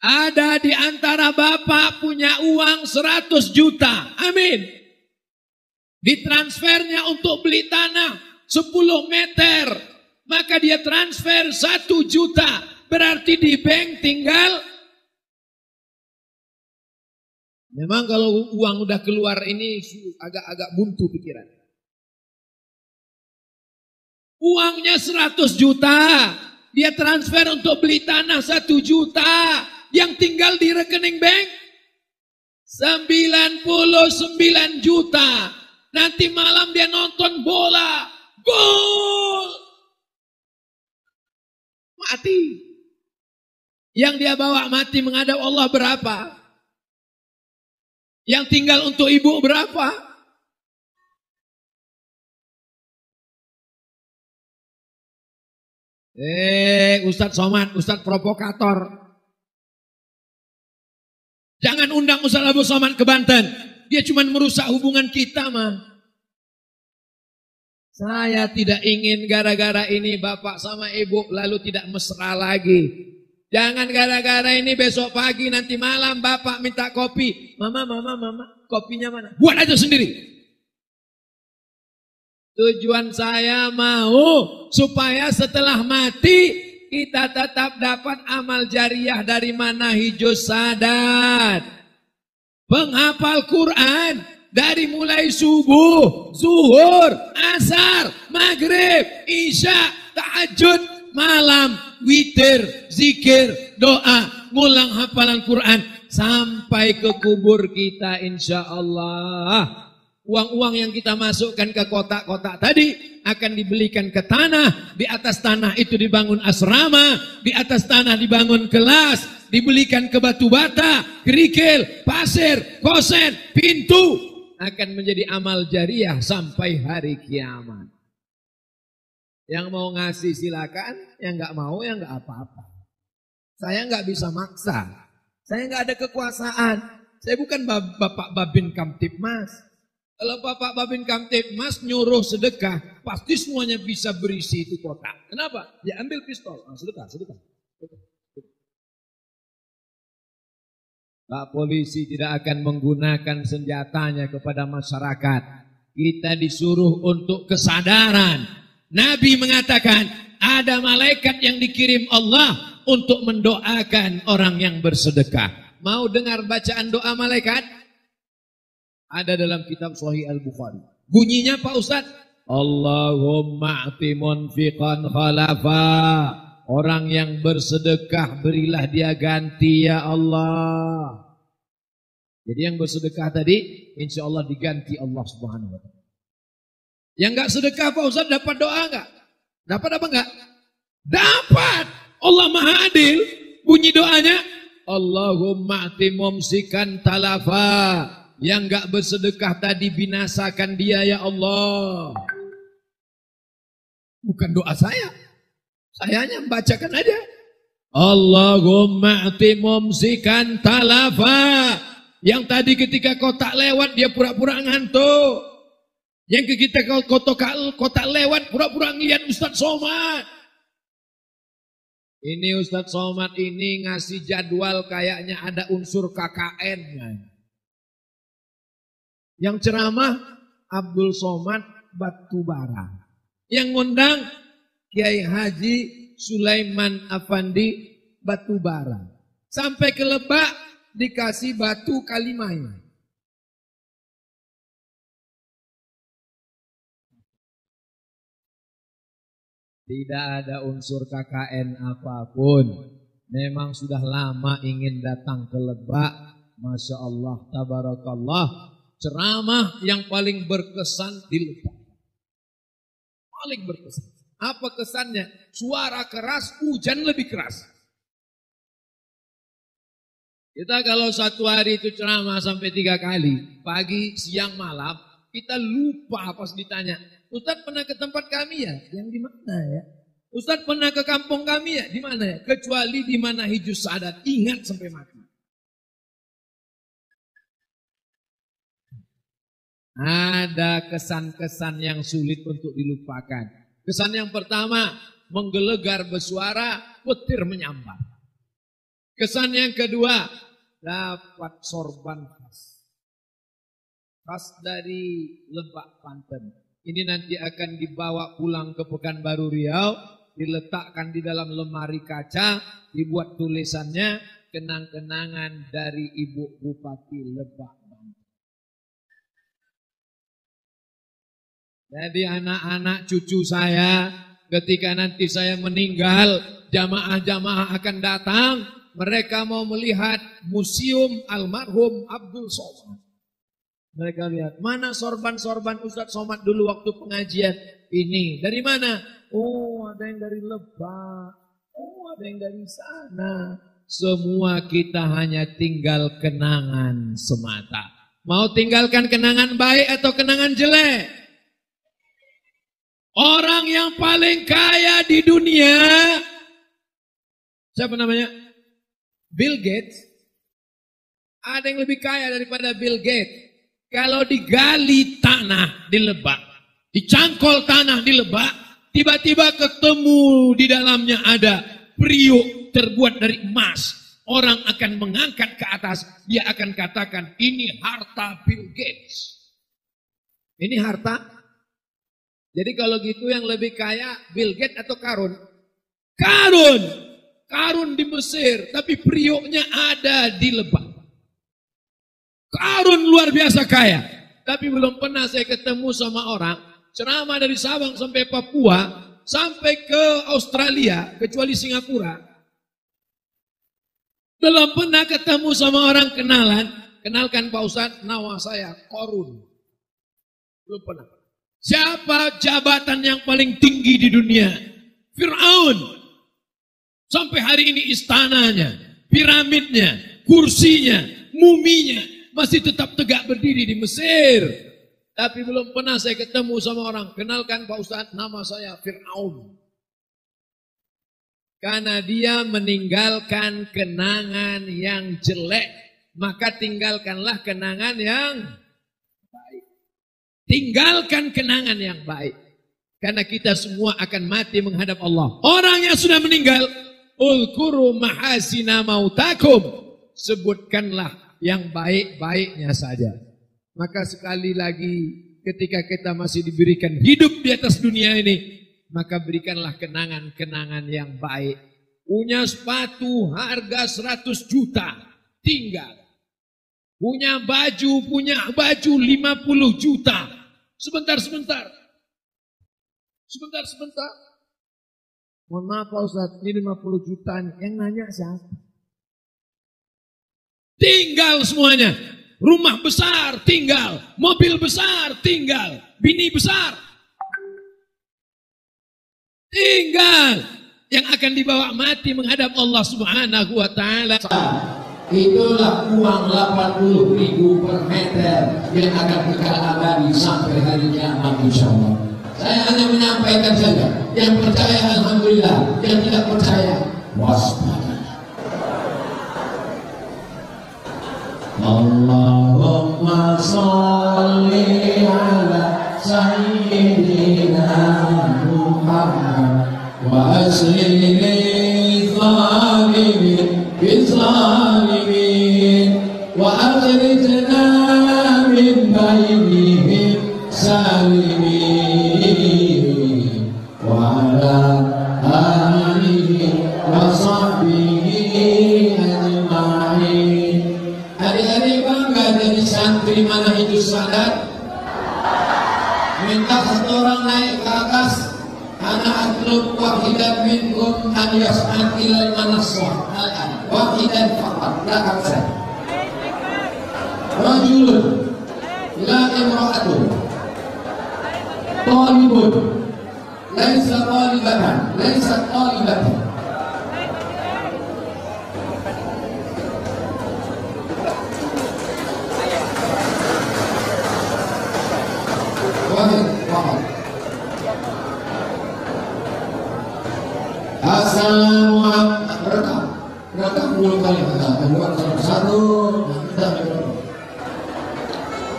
Ada di antara Ternyata bapak punya uang 100 juta. Amin. Ditransfernya untuk beli tanah 10 meter. Maka dia transfer 1 juta. Berarti di bank tinggal. Memang kalau uang udah keluar ini agak buntu pikiran. Uangnya 100 juta. Dia transfer untuk beli tanah 1 juta. Yang tinggal di rekening bank 99 juta. Nanti malam dia nonton bola. Gol. Mati. Yang dia bawa mati menghadap Allah berapa? Yang tinggal untuk ibu berapa? Ustadz Somad, Ustadz provokator. Jangan undang Ustadz Abu Somad ke Banten. Dia cuma merusak hubungan kita mah. Saya tidak ingin gara-gara ini bapak sama ibu lalu tidak mesra lagi. Jangan gara-gara ini besok pagi nanti malam bapak minta kopi. Mama, kopinya mana? Buat aja sendiri. Tujuan saya mau supaya setelah mati kita tetap dapat amal jariah dari Manahijus Sadat. Penghafal Quran dari mulai subuh, zuhur, asar, maghrib, isya, tahajud, malam, witir, zikir, doa, ngulang hafalan Quran sampai ke kubur kita insya Allah. Uang-uang yang kita masukkan ke kotak-kotak tadi akan dibelikan ke tanah. Di atas tanah itu dibangun asrama. Di atas tanah dibangun kelas. Dibelikan ke batu bata, kerikil, pasir, kosen, pintu. Akan menjadi amal jariah sampai hari kiamat. Yang mau ngasih silakan, yang nggak mau ya nggak apa-apa. Saya nggak bisa maksa. Saya nggak ada kekuasaan. Saya bukan Bapak Babin Kamtibmas. Kalau Bapak Babin Kamtibmas nyuruh sedekah, pasti semuanya bisa berisi itu kotak. Kenapa? Ya ambil pistol. Sedekah. Pak polisi tidak akan menggunakan senjatanya kepada masyarakat. Kita disuruh untuk kesadaran. Nabi mengatakan, ada malaikat yang dikirim Allah untuk mendoakan orang yang bersedekah. Mau dengar bacaan doa malaikat? Ada dalam kitab Sahih Al-Bukhari. Bunyinya Pak Ustadz, Allahumma a'ti munfiqan khalafa. Orang yang bersedekah berilah dia ganti ya Allah. Jadi yang bersedekah tadi insya Allah diganti Allah Subhanahu wa ta'ala. Yang enggak sedekah Pak Ustadz dapat doa enggak? Dapat apa enggak? Dapat. Allah Maha Adil. Bunyi doanya, Allahumma a'ti mumsikan talafa. Yang enggak bersedekah tadi binasakan dia ya Allah. Bukan doa saya. Saya hanya membacakan aja. Allahumma a'ti mumsikan talafa. Yang tadi ketika kotak lewat dia pura-pura ngantuk. Yang ketika kotak lewat pura-pura ngeliat Ustadz Somad. Ini Ustadz Somad ini ngasih jadwal kayaknya ada unsur KKN. Yang ceramah Abdul Somad Batubara. Yang ngundang Kiai Haji Sulaiman Afandi Batubara. Sampai ke Lebak dikasih batu Kalimaya. Tidak ada unsur KKN apapun. Memang sudah lama ingin datang ke Lebak. Masya Allah, tabarakallah. Ceramah yang paling berkesan di Lebak. Paling berkesan. Apa kesannya? Suara keras, hujan lebih keras. Kita kalau satu hari itu ceramah sampai 3 kali. Pagi, siang, malam. Kita lupa pas ditanya. Ustadz pernah ke tempat kami ya? Yang di mana ya? Ustadz pernah ke kampung kami ya? Di mana ya? Kecuali di Manahijus Sadat. Ingat sampai mati. Ada kesan-kesan yang sulit untuk dilupakan. Kesan yang pertama, menggelegar bersuara, petir menyambar. Kesan yang kedua, dapat sorban khas dari Lebak, Banten. Ini nanti akan dibawa pulang ke Pekanbaru Riau, diletakkan di dalam lemari kaca, dibuat tulisannya kenang-kenangan dari Ibu Bupati Lebak, Banten. Jadi anak-anak cucu saya, ketika nanti saya meninggal, jamaah-jamaah akan datang, mereka mau melihat museum almarhum Abdul Somad. Mereka lihat, mana sorban-sorban Ustadz Somad dulu waktu pengajian ini. Dari mana? Oh, ada yang dari Lebak. Oh, ada yang dari sana. Semua kita hanya tinggal kenangan semata. Mau tinggalkan kenangan baik atau kenangan jelek? Orang yang paling kaya di dunia, siapa namanya? Bill Gates. Ada yang lebih kaya daripada Bill Gates. Kalau digali tanah di Lebak, dicangkol tanah di Lebak, tiba-tiba ketemu di dalamnya ada periuk terbuat dari emas. Orang akan mengangkat ke atas, dia akan katakan, ini harta Bill Gates. Ini harta. Jadi kalau gitu yang lebih kaya Bill Gates atau Karun? Karun. Karun di Mesir, tapi periuknya ada di Lebak. Karun luar biasa kaya. Tapi belum pernah saya ketemu sama orang ceramah dari Sabang sampai Papua, sampai ke Australia, kecuali Singapura. Belum pernah ketemu sama orang kenalan. Kenalkan Pak Ustadz, nama saya Korun. Belum pernah. Siapa jabatan yang paling tinggi di dunia? Fir'aun. Sampai hari ini istananya, piramidnya, kursinya, muminya masih tetap tegak berdiri di Mesir. Tapi belum pernah saya ketemu sama orang. Kenalkan Pak Ustadz, nama saya Fir'aun. Karena dia meninggalkan kenangan yang jelek, maka tinggalkanlah kenangan yang baik. Tinggalkan kenangan yang baik. Karena kita semua akan mati menghadap Allah. Orang yang sudah meninggal, ulkuru mahasina mautakum. Sebutkanlah yang baik-baiknya saja. Maka sekali lagi ketika kita masih diberikan hidup di atas dunia ini, maka berikanlah kenangan-kenangan yang baik. Punya sepatu harga 100 juta, tinggal. Punya baju 50 juta. Sebentar. Mohon maaf Pak Ustadz, ini 50 juta, yang nanya siapa? Tinggal semuanya. Rumah besar tinggal. Mobil besar tinggal. Bini besar tinggal. Yang akan dibawa mati menghadap Allah Subhanahu wa ta'ala. Itulah uang 80.000 per meter yang akan kekal abadi sampai hari kiamat insyaallah. Saya hanya menyampaikan saja. Yang percaya alhamdulillah, yang tidak percaya waspada. Allahumma sholli ala sayyidina Muhammad wa aslih zalimin bizalimin wa akhrijna min bainihim salimin wa ala alihi wa sahbihi ajma'in. Hari-hari bangga jadi santri Manahijus Sadat. Minta satu orang naik ke atas. Anak atlub wahidan minkum an yas'ad ilal manassah. Wahidan faqat, la aksa. Rajulun la imra'atun talibun laisa talibatan, laisa talibatan. Assalamualaikum. Rekam dulu kali satu.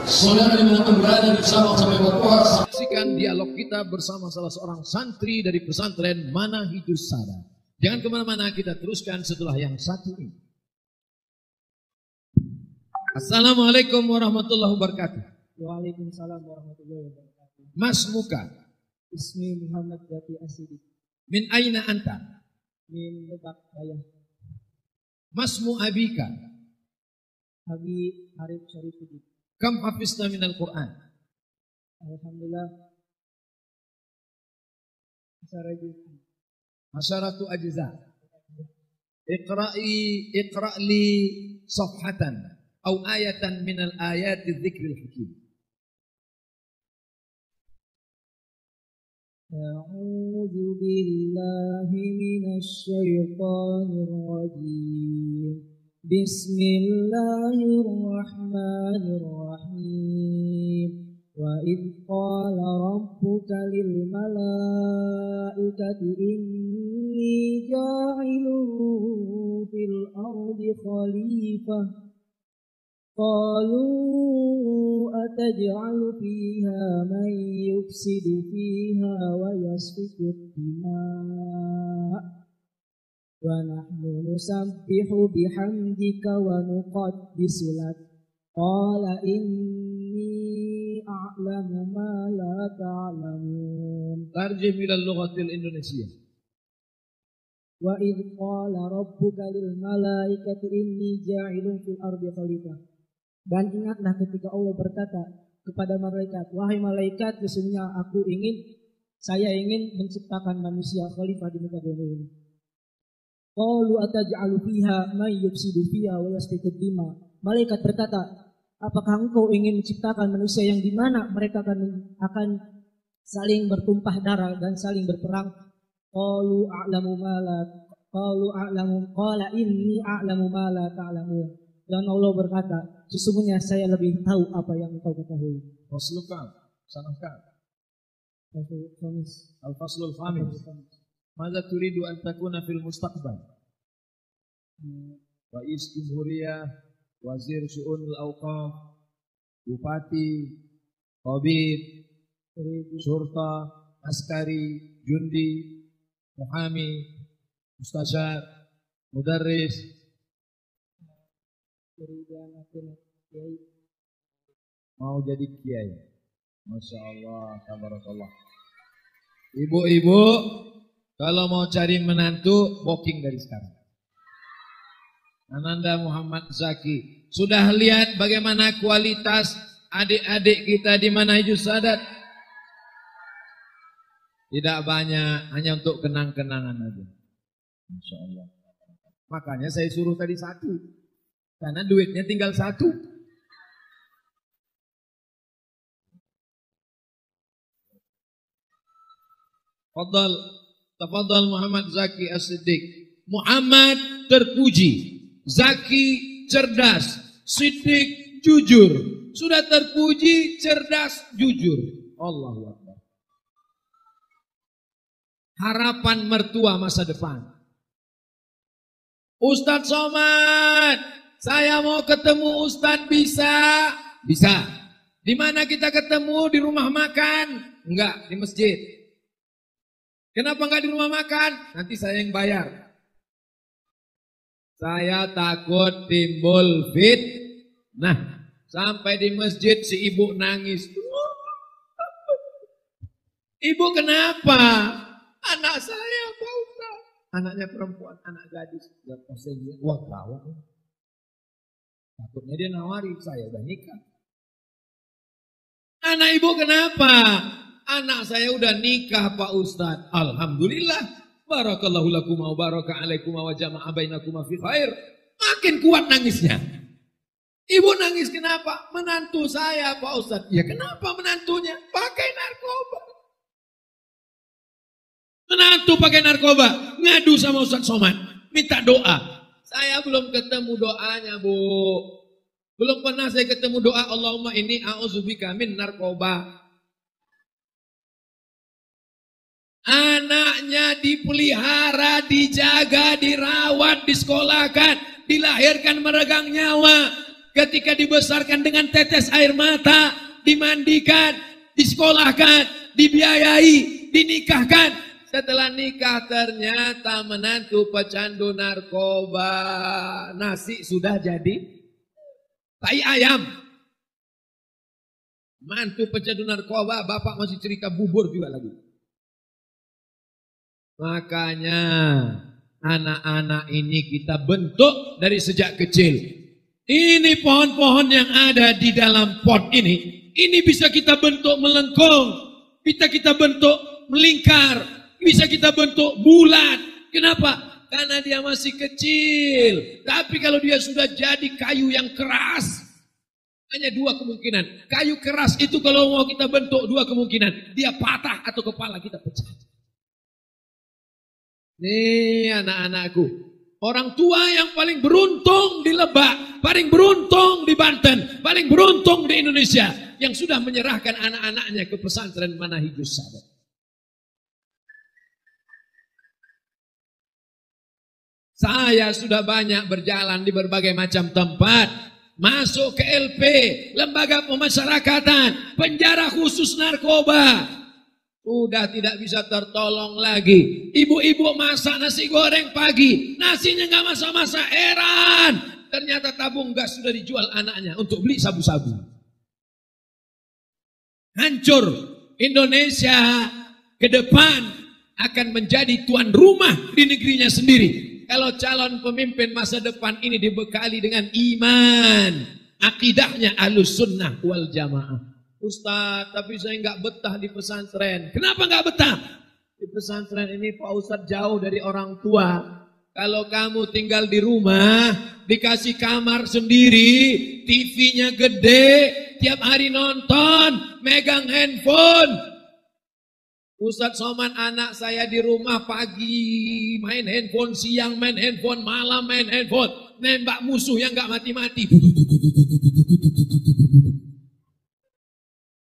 Saudara dimanapun berada di Sabang sampai Papua, saksikan dialog kita bersama salah seorang santri dari pesantren Manahijus Sadat. Jangan kemana-mana, kita teruskan setelah yang satu ini. Assalamualaikum warahmatullahi wabarakatuh. Waalaikumsalam warahmatullahi wabarakatuh. Mas muka. Ismi Muhammad Zaki Asidik. Min aina anta? Min Lebak Bayah. Masmu abika. Abi Arif Syarifuddin. Kam hafizna minal Qur'an? Alhamdulillah. Asyaratu ajza. Iqra' li safhatan aw ayatan minal ayati dzikril hakim. A'udzu billahi minasy syaithanir rajim. Bismillahirrahmanirrahim. Wa idh qala rabbuka lil malaikati inni ja'ilun fil ardi khalifah. Qalu ataj'alu fiha man yufsidu fiha wa yasfiku ad-dima' wa nahnu nusabbihu bihamdika wa nuqaddisu lak. Qala inni a'lamu ma la ta'lamun. Tarjim ila lughatil Indonesia. Wa idh qala rabbuka lil malaikati inni ja'ilun fil ardi khalifah. Dan ingatlah ketika Allah berkata kepada malaikat, wahai malaikat, sesungguhnya saya ingin menciptakan manusia khalifah di muka bumi ini. Qalu ataj'alu fiha may yufsidu fiha wa yasfiku ad-dima. Malaikat berkata, apakah engkau ingin menciptakan manusia yang di mana mereka akan saling bertumpah darah dan saling berperang? Qalu qala inni a'lamu ma la ta'lamun. Dan Allah berkata, sesungguhnya saya lebih tahu apa yang engkau ketahui. Faslukam, sanakam. Al-faslul khamis. Mada turidu an takuna fil mustaqbal? Rais Jumhuriyah, Wazir Syu'unul Awqaf, Bupati, Tabib, Syurta, Askari, Jundi, Muhami, Mustasyar, Mudarris. Mau jadi kiai. Masya Allah, tabarakallah. Ibu-ibu, kalau mau cari menantu, booking dari sekarang. Ananda Muhammad Zaki. Sudah lihat bagaimana kualitas adik-adik kita di Manhajus Sadat? Tidak banyak, hanya untuk kenang-kenangan aja. Masya Allah. Makanya saya suruh tadi satu. Karena duitnya tinggal satu. Tafadhal Muhammad Zaki As-Siddiq. Muhammad terpuji, Zaki cerdas, Siddiq jujur. Sudah terpuji, cerdas, jujur. Allahu Akbar. Harapan mertua masa depan. Ustadz Somad, saya mau ketemu Ustadz, bisa? Bisa. Di mana kita ketemu? Di rumah makan? Enggak, di masjid. Kenapa enggak di rumah makan? Nanti saya yang bayar. Saya takut timbul fitnah. Sampai di masjid si ibu nangis. Ibu kenapa? Anak saya Pak Ustaz. Anaknya perempuan, anak gadis. Wah gawat. Takutnya dia nawari, saya udah nikah. Anak ibu kenapa? Anak saya udah nikah Pak Ustaz. Alhamdulillah. Barakallahu lakum wa baraka alaikum wa jama'a bainakum fi khair. Makin kuat nangisnya. Ibu nangis kenapa? Menantu saya Pak Ustaz. Ya kenapa menantunya? Pakai narkoba. Menantu pakai narkoba. Ngadu sama Ustaz Somad. Minta doa. Saya belum ketemu doanya, Bu. Belum pernah saya ketemu doa Allahumma inni a'udzubika min narkoba. Anaknya dipelihara, dijaga, dirawat, disekolahkan, dilahirkan meregang nyawa. Ketika dibesarkan dengan tetes air mata, dimandikan, disekolahkan, dibiayai, dinikahkan. Setelah nikah ternyata menantu pecandu narkoba. Nasi sudah jadi Tai ayam. Mantu pecandu narkoba, bapak masih cerita bubur juga lagi. Makanya anak-anak ini kita bentuk dari sejak kecil. Ini pohon-pohon yang ada di dalam pot ini bisa kita bentuk melengkung, bisa kita bentuk melingkar, bisa kita bentuk bulat. Kenapa? Karena dia masih kecil. Tapi kalau dia sudah jadi kayu yang keras, hanya dua kemungkinan. Kayu keras itu kalau mau kita bentuk dua kemungkinan. Dia patah atau kepala kita pecah. Nih anak-anakku, orang tua yang paling beruntung di Lebak, paling beruntung di Banten, paling beruntung di Indonesia, yang sudah menyerahkan anak-anaknya ke pesantren Manahijus Sadat. Saya sudah banyak berjalan di berbagai macam tempat, masuk ke LP, lembaga pemasyarakatan, penjara khusus narkoba. Sudah tidak bisa tertolong lagi. Ibu-ibu masak nasi goreng pagi, nasinya nggak masak-masak, heran. Ternyata tabung gas sudah dijual anaknya untuk beli sabu-sabu. Hancur. Indonesia ke depan akan menjadi tuan rumah di negerinya sendiri. Kalau calon pemimpin masa depan ini dibekali dengan iman, akidahnya Ahlus Sunnah wal Jamaah. Ustaz, tapi saya nggak betah di pesantren. Kenapa nggak betah? Di pesantren ini Pak Ustaz jauh dari orang tua. Kalau kamu tinggal di rumah, dikasih kamar sendiri, TV-nya gede, tiap hari nonton, megang handphone. Ustaz Somad, anak saya di rumah pagi main handphone, siang main handphone, malam main handphone, nembak musuh yang nggak mati-mati.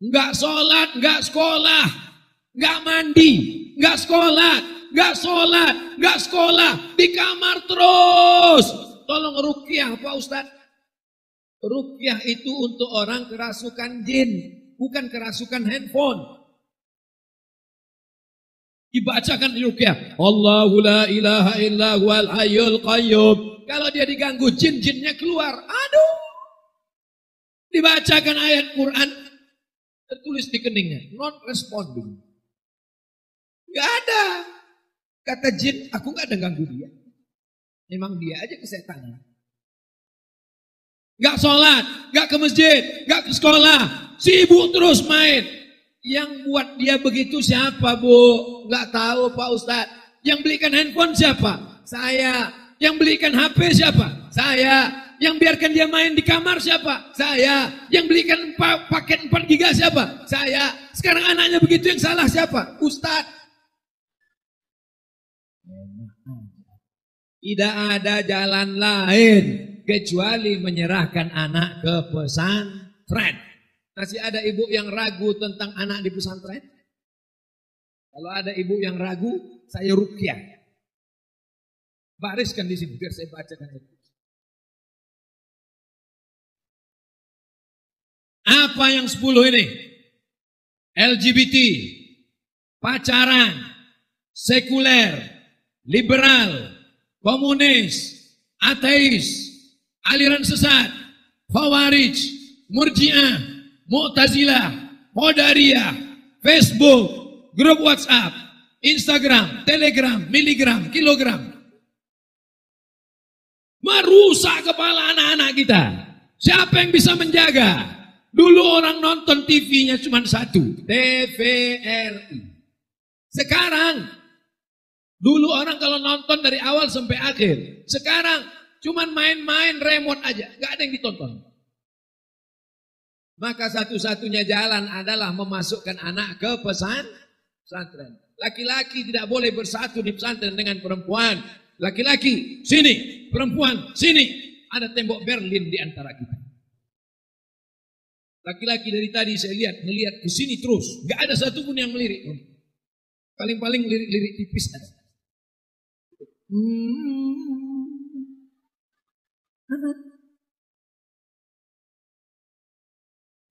Nggak sholat, nggak sekolah, nggak mandi, nggak sholat, nggak sekolah, di kamar terus. Tolong ruqyah Pak Ustaz. Ruqyah itu untuk orang kerasukan jin, bukan kerasukan handphone. Dibacakan ruqyah, Allahu la ilaha illa huwal hayyul qayyum. Kalau dia diganggu jin-jinnya keluar. Aduh. Dibacakan ayat Quran, tertulis di keningnya, not responding. Gak ada. Kata jin, aku gak ada ganggu dia. Memang dia aja kesetanan. Gak sholat, gak ke masjid, gak ke sekolah, sibuk terus main. Yang buat dia begitu siapa, Bu? Gak tahu Pak Ustadz. Yang belikan handphone siapa? Saya. Yang belikan HP siapa? Saya. Yang biarkan dia main di kamar siapa? Saya. Yang belikan paket 4 giga siapa? Saya. Sekarang anaknya begitu, yang salah siapa? Ustadz. Tidak ada jalan lain kecuali menyerahkan anak ke pesantren. Masih ada ibu yang ragu tentang anak di pesantren? Kalau ada ibu yang ragu, saya ruqyah. Bariskan di sini biar saya bacakan itu. Apa yang 10 ini? LGBT, pacaran, sekuler, liberal, komunis, ateis, aliran sesat, khawarij, murji'ah, mu'tazilah, qadariyah, Facebook, grup WhatsApp, Instagram, Telegram, miligram, kilogram. Merusak kepala anak-anak kita. Siapa yang bisa menjaga? Dulu orang nonton TV-nya cuma satu, TVRI. Sekarang, dulu orang kalau nonton dari awal sampai akhir. Sekarang, cuma main-main remote aja, gak ada yang ditonton. Maka satu-satunya jalan adalah memasukkan anak ke pesantren. Laki-laki tidak boleh bersatu di pesantren dengan perempuan. Laki-laki, sini. Perempuan, sini. Ada tembok Berlin di antara kita. Laki-laki dari tadi saya melihat ke sini terus. Gak ada satupun yang melirik. Paling-paling lirik-lirik tipis ada.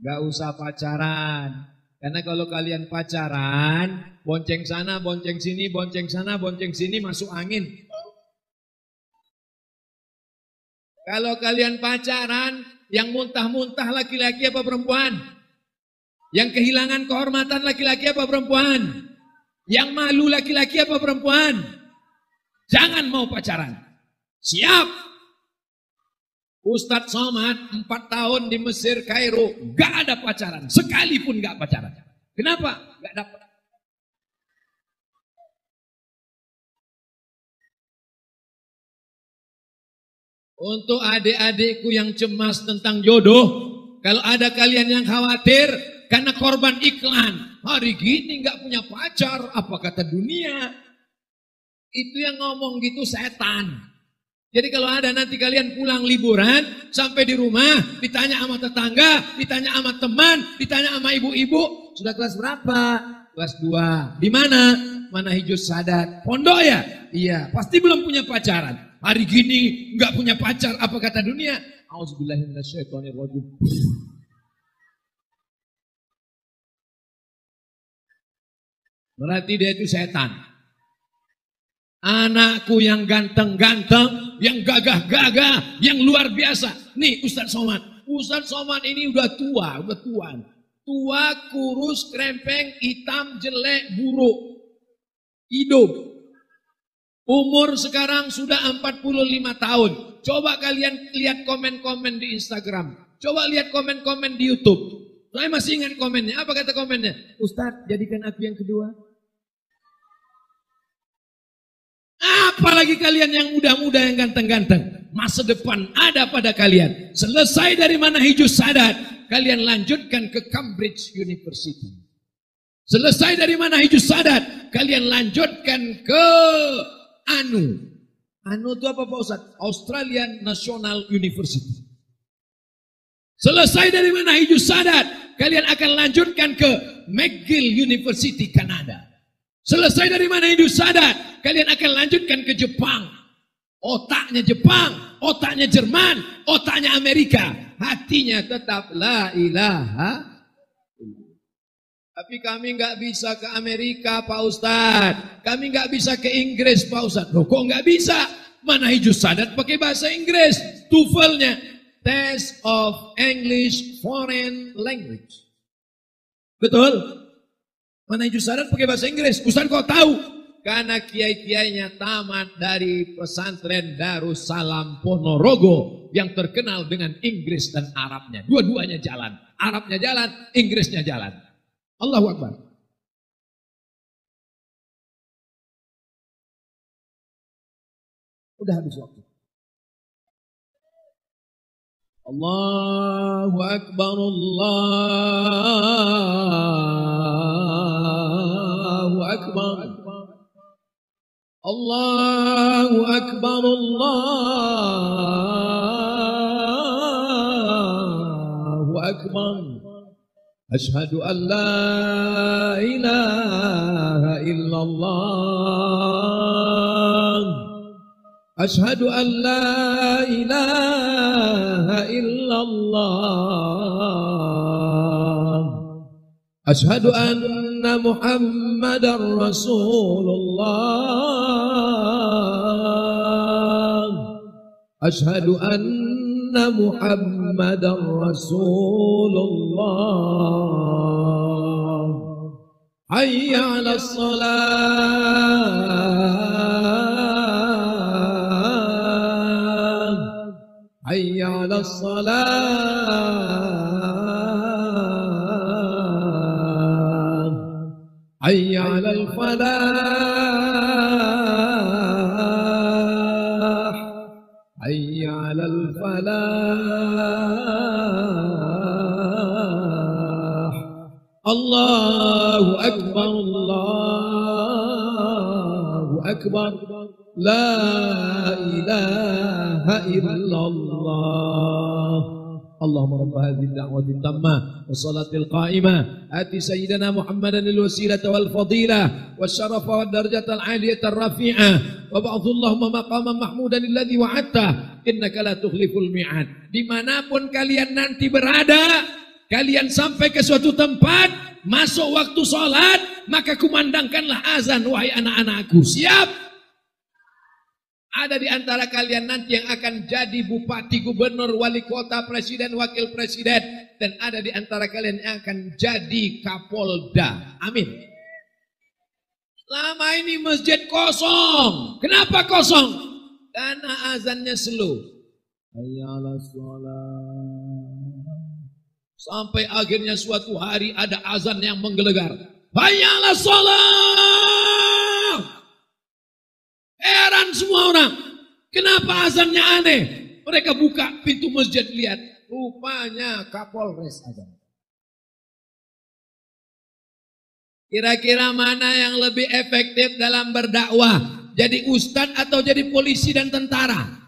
Gak usah pacaran. Karena kalau kalian pacaran, bonceng sana, bonceng sini, bonceng sana, bonceng sini, masuk angin. Kalau kalian pacaran, Yang muntah-muntah laki-laki apa perempuan? Yang kehilangan kehormatan laki-laki apa perempuan? Yang malu laki-laki apa perempuan? Jangan mau pacaran. Siap. Ustadz Somad 4 tahun di Mesir, Kairo, gak ada pacaran. Sekalipun gak pacaran. Kenapa? Gak dapat. Untuk adik-adikku yang cemas tentang jodoh, kalau ada kalian yang khawatir karena korban iklan, hari gini nggak punya pacar, apa kata dunia? Itu yang ngomong gitu setan. Jadi kalau ada nanti kalian pulang liburan, sampai di rumah, ditanya sama tetangga, ditanya sama teman, ditanya sama ibu-ibu, sudah kelas berapa? Kelas 2. Di mana? Mana Hijus Sadat. Pondok ya? Iya, pasti belum punya pacaran. Hari gini nggak punya pacar, apa kata dunia? Auzubillahi minasyaitonirrajim. Berarti dia itu setan. Anakku yang ganteng-ganteng, yang gagah-gagah, yang luar biasa. Nih Ustadz Somad. Ustadz Somad ini udah tua, udah tua. Tua, kurus, krempeng, hitam, jelek, buruk. Hidup. Umur sekarang sudah 45 tahun. Coba kalian lihat komen-komen di Instagram. Coba lihat komen-komen di YouTube. Saya masih ingat komennya. Apa kata komennya? Ustadz, jadikan aku yang kedua. Apalagi kalian yang muda-muda, yang ganteng-ganteng. Masa depan ada pada kalian. Selesai dari mana Hijus Sadat, kalian lanjutkan ke Cambridge University. Selesai dari mana Hijus Sadat, kalian lanjutkan ke ANU itu apa Pak Ustadz? Australian National University. Selesai dari mana Hijus Sadat, kalian akan lanjutkan ke McGill University Kanada. Selesai dari mana Hijus Sadat, kalian akan lanjutkan ke Jepang. Otaknya Jepang, otaknya Jerman, otaknya Amerika. Hatinya tetap la ilaha. Tapi kami nggak bisa ke Amerika Pak Ustadz. Kami nggak bisa ke Inggris Pak Ustadz. Loh kok nggak bisa? Mana Hijus Sadat pakai bahasa Inggris. TOEFL-nya Test of English Foreign Language. Betul? Mana Hijus Sadat pakai bahasa Inggris. Ustadz kok tahu? Karena kiai-kiainya tamat dari pesantren Darussalam Ponorogo yang terkenal dengan Inggris dan Arabnya. Dua-duanya jalan. Arabnya jalan, Inggrisnya jalan. Allahu Akbar. Udah habis waktu. Allahu Akbar, Allahu Akbar. Allahu Akbar, Allahu Akbar. Ashhadu an la ilaha illallah. Ashhadu an la ilaha illallah. Ashhadu anna Muhammadar Rasulullah. Ashhadu anna Muhammadar Rasulullah. Hayya 'alas salat. Hayya 'alas salat. Hayya 'alal falah. Hayya 'alal falah. Allahu Akbar, Allahu Akbar. La ilaha illallah. Allahumma rabb hadhihi ad-da'wati at-tammah was-salatil qa'imah ati sayyidina Muhammadan al-wasilata wal fadilah wasyarafa wad darajatal 'aliyata ar-rafi'ah wa ba'athu Allahumma maqaman mahmudan alladhi wa'adta innaka la tukhliful mi'ad. Dimanapun kalian nanti berada, kalian sampai ke suatu tempat, masuk waktu sholat, maka kumandangkanlah azan, wahai anak-anakku. Siap? Ada di antara kalian nanti yang akan jadi bupati, gubernur, wali kota, presiden, wakil presiden. Dan ada di antara kalian yang akan jadi kapolda. Amin. Selama ini masjid kosong. Kenapa kosong? Karena azannya slow. Hayyalah sholat. Sampai akhirnya suatu hari ada azan yang menggelegar. Hayyalah sholat. Heran semua orang. Kenapa azannya aneh? Mereka buka pintu masjid, lihat. Rupanya Kapolres azan. Kira-kira mana yang lebih efektif dalam berdakwah? Jadi ustadz atau jadi polisi dan tentara?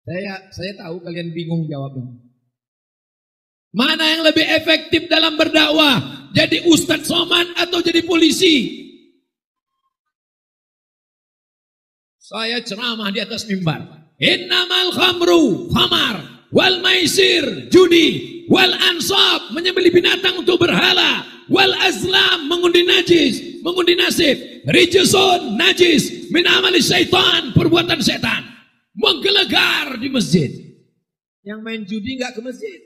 Saya tahu kalian bingung jawabnya. Mana yang lebih efektif dalam berdakwah? Jadi ustadz somad atau jadi polisi? Saya ceramah di atas mimbar. Innamal khamru, khamar, wal maisir, judi, wal ansab, menyembelih binatang untuk berhala, wal azlam, mengundi najis, mengundi nasib, rijsun, najis, min amali syaitan, perbuatan setan, menggelegar di masjid. Yang main judi nggak ke masjid.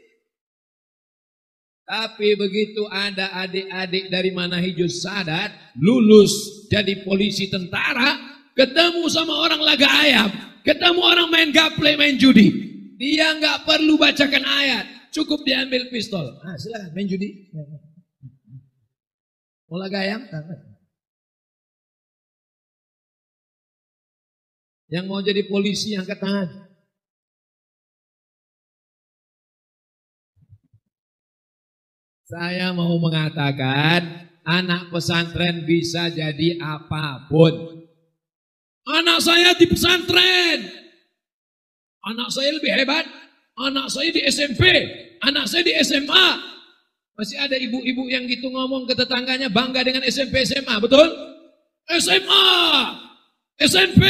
Tapi begitu ada adik-adik dari Manahijus Sadat lulus jadi polisi tentara, ketemu sama orang laga ayam, ketemu orang main gaple, main judi, dia nggak perlu bacakan ayat, cukup diambil pistol. Ah, silakan main judi. Mau laga ayam? Yang mau jadi polisi angkat tangan. Saya mau mengatakan anak pesantren bisa jadi apapun. Anak saya di pesantren. Anak saya lebih hebat. Anak saya di SMP. Anak saya di SMA. Masih ada ibu-ibu yang gitu ngomong ke tetangganya bangga dengan SMP SMA. Betul? SMA. SMP.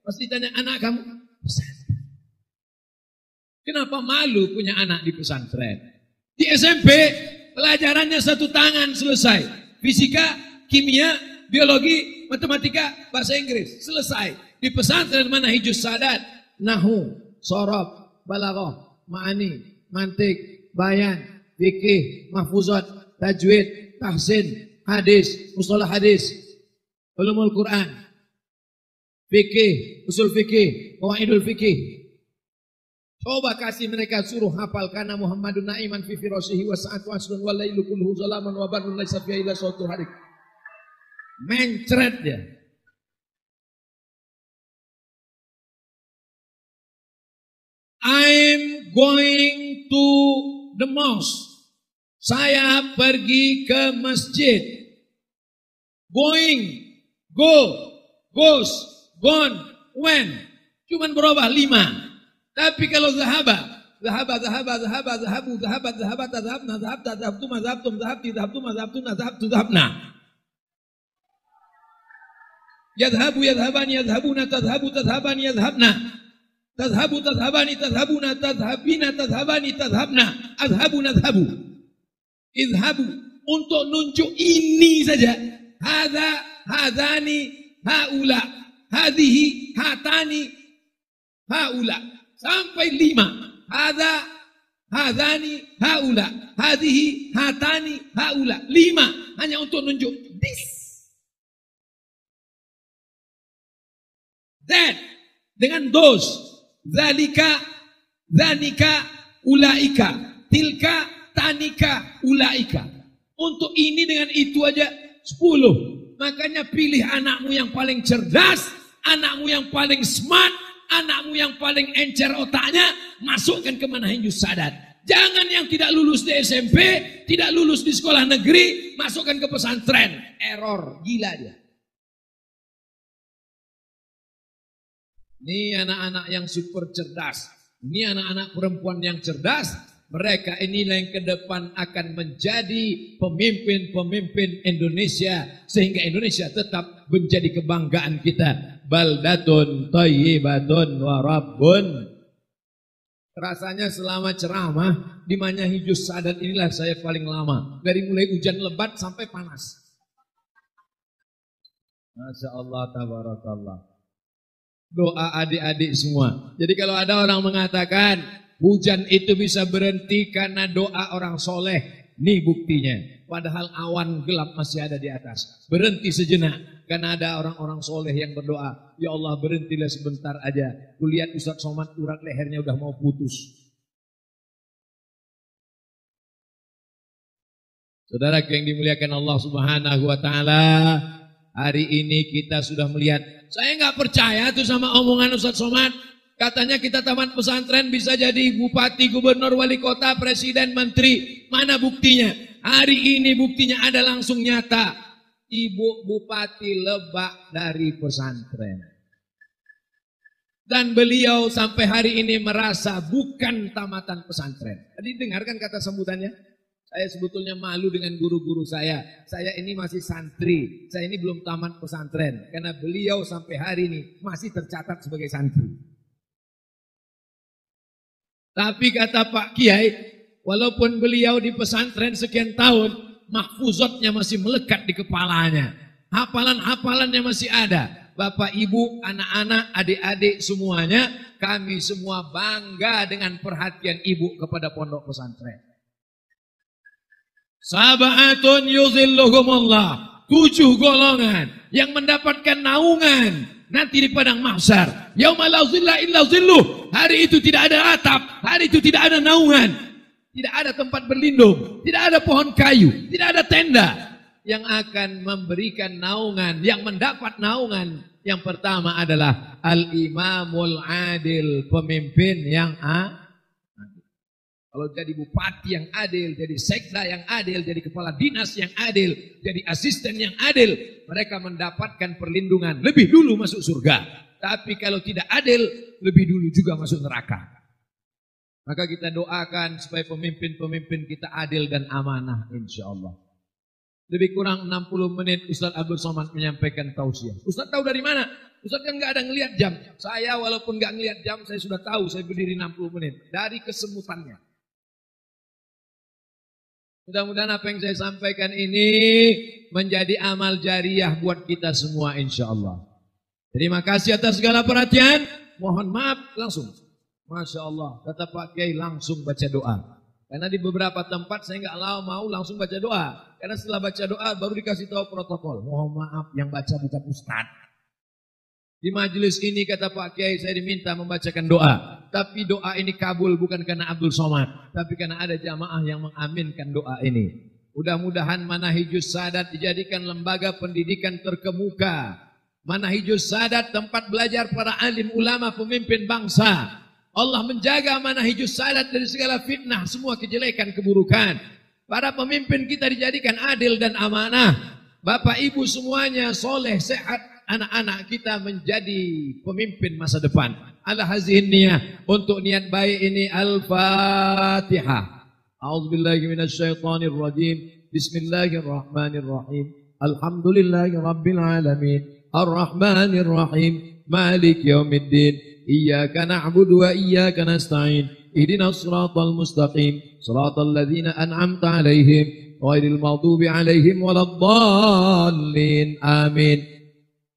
Pasti tanya anak kamu. Pesantren. Kenapa malu punya anak di pesantren? Di SMP pelajarannya satu tangan selesai. Fisika, kimia, biologi, matematika, bahasa Inggris, selesai. Di pesantren Manahijus Sadat, nahu, sorob, balaghah, ma'ani, mantik, bayan, fikih, mahfuzat, tajwid, tahsin, hadis, mustalah hadis, ulumul Quran, fikih, usul fikih, qawaidul fikih. Coba kasih mereka suruh hafal karena Muhammadun na'iman fi firasihi wa sa'at wa asrun wa lailu kulluhu zalaman wa barrun laisa fiha illa sautul harik. Mencret dia. I'm going to the mosque. Saya pergi ke masjid. Going, go, goes, gone, when. Cuman berubah 5. Tapi kalau zahabna, yadhabu yadhabani yadhabuna tadhabu tadhabani yadhabna, tadhabu tadhabani tadhabuna tadhabina tadhabani tadhabna, adhabu nadhabu, idhabu, untuk nunjuk ini saja. Hadha, hadani, haula, hadihi, hatani, haula, sampai 5. Hadha, hadani, haula, hadihi, hatani, haula, 5 hanya untuk nunjuk this. That dengan those, zalika, zanika, ulaika, tilka, tanika, ulaika. Untuk ini dengan itu aja 10. Makanya pilih anakmu yang paling cerdas, anakmu yang paling smart, anakmu yang paling encer otaknya, masukkan ke Manahijus Sadat. Jangan yang tidak lulus di SMP, tidak lulus di sekolah negeri, masukkan ke pesantren. Error, gila dia. Ini anak-anak yang super cerdas. Ini anak-anak perempuan yang cerdas. Mereka inilah yang ke depan akan menjadi pemimpin-pemimpin Indonesia. Sehingga Indonesia tetap menjadi kebanggaan kita. Baldatun thayyibatun wa rabbun. Rasanya selama ceramah di Manahijus Sadat inilah saya paling lama. Dari mulai hujan lebat sampai panas. Masya Allah, tabarakallah. doa adik-adik semua. Jadi kalau ada orang mengatakan hujan itu bisa berhenti karena doa orang soleh, nih buktinya. Padahal awan gelap masih ada di atas. Berhenti sejenak karena ada orang-orang soleh yang berdoa. Ya Allah, berhentilah sebentar aja. Kulihat Ustaz Somad urat lehernya udah mau putus. Saudara yang dimuliakan Allah Subhanahu wa taala, hari ini kita sudah melihat. Saya nggak percaya tuh sama omongan Ustaz Somad. Katanya kita tamat pesantren bisa jadi bupati, gubernur, wali kota, presiden, menteri. Mana buktinya? Hari ini buktinya ada langsung nyata. Ibu bupati Lebak dari pesantren. Dan beliau sampai hari ini merasa bukan tamatan pesantren. Tadi dengarkan kata sambutannya? Saya sebetulnya malu dengan guru-guru saya. Saya ini masih santri. Saya ini belum tamat pesantren. Karena beliau sampai hari ini masih tercatat sebagai santri. Tapi kata Pak Kiai, walaupun beliau di pesantren sekian tahun, mahfuzatnya masih melekat di kepalanya. Hafalan-hafalannya masih ada. Bapak, ibu, anak-anak, adik-adik semuanya, kami semua bangga dengan perhatian ibu kepada pondok pesantren. Sab'atun yuzilluhumullah. 7 golongan yang mendapatkan naungan nanti di padang mahsyar. Yauma la zilla illa zilluh. Hari itu tidak ada atap, hari itu tidak ada naungan, tidak ada tempat berlindung, tidak ada pohon kayu, tidak ada tenda yang akan memberikan naungan. Yang mendapat naungan yang pertama adalah al-imamul adil, pemimpin yang adil. Kalau jadi bupati yang adil, jadi sekda yang adil, jadi kepala dinas yang adil, jadi asisten yang adil, mereka mendapatkan perlindungan lebih dulu masuk surga. Tapi kalau tidak adil, lebih dulu juga masuk neraka. Maka kita doakan supaya pemimpin-pemimpin kita adil dan amanah, insya Allah. Lebih kurang 60 menit Ustaz Abdul Somad menyampaikan tausiah. Ustaz tahu dari mana? Ustaz kan nggak ada ngelihat jam. Saya walaupun nggak ngelihat jam, saya sudah tahu saya berdiri 60 menit dari kesemutannya. Mudah-mudahan apa yang saya sampaikan ini menjadi amal jariah buat kita semua, insya Allah. Terima kasih atas segala perhatian. Mohon maaf langsung. Masya Allah, kata Pak Kiai langsung baca doa. Karena di beberapa tempat saya nggak mau langsung baca doa. Karena setelah baca doa baru dikasih tahu protokol. Mohon maaf yang baca bukan Ustaz. Di majelis ini kata Pak Kiai saya diminta membacakan doa. Tapi doa ini kabul bukan karena Abdul Somad. Tapi karena ada jamaah yang mengaminkan doa ini. Mudah-mudahan Manahijus Sadat dijadikan lembaga pendidikan terkemuka. Manahijus Sadat tempat belajar para alim ulama pemimpin bangsa. Allah menjaga Manahijus Sadat dari segala fitnah, semua kejelekan, keburukan. Para pemimpin kita dijadikan adil dan amanah. Bapak ibu semuanya soleh, sehat. Anak-anak kita menjadi pemimpin masa depan. Ala hazihin niyah. Untuk niat baik ini Al-Fatihah. A'udzubillahi minasyaitonir rajim. Bismillahirrahmanirrahim. Alhamdulillahi rabbil alamin. Ar-Rahmanir Rahim. Malik yaumiddin. Iyyaka na'budu wa iyyaka nasta'in. Ihdinas siratal mustaqim. Siratal ladzina an'amta 'alaihim ghairil maghdubi 'alaihim waladdallin. Amin.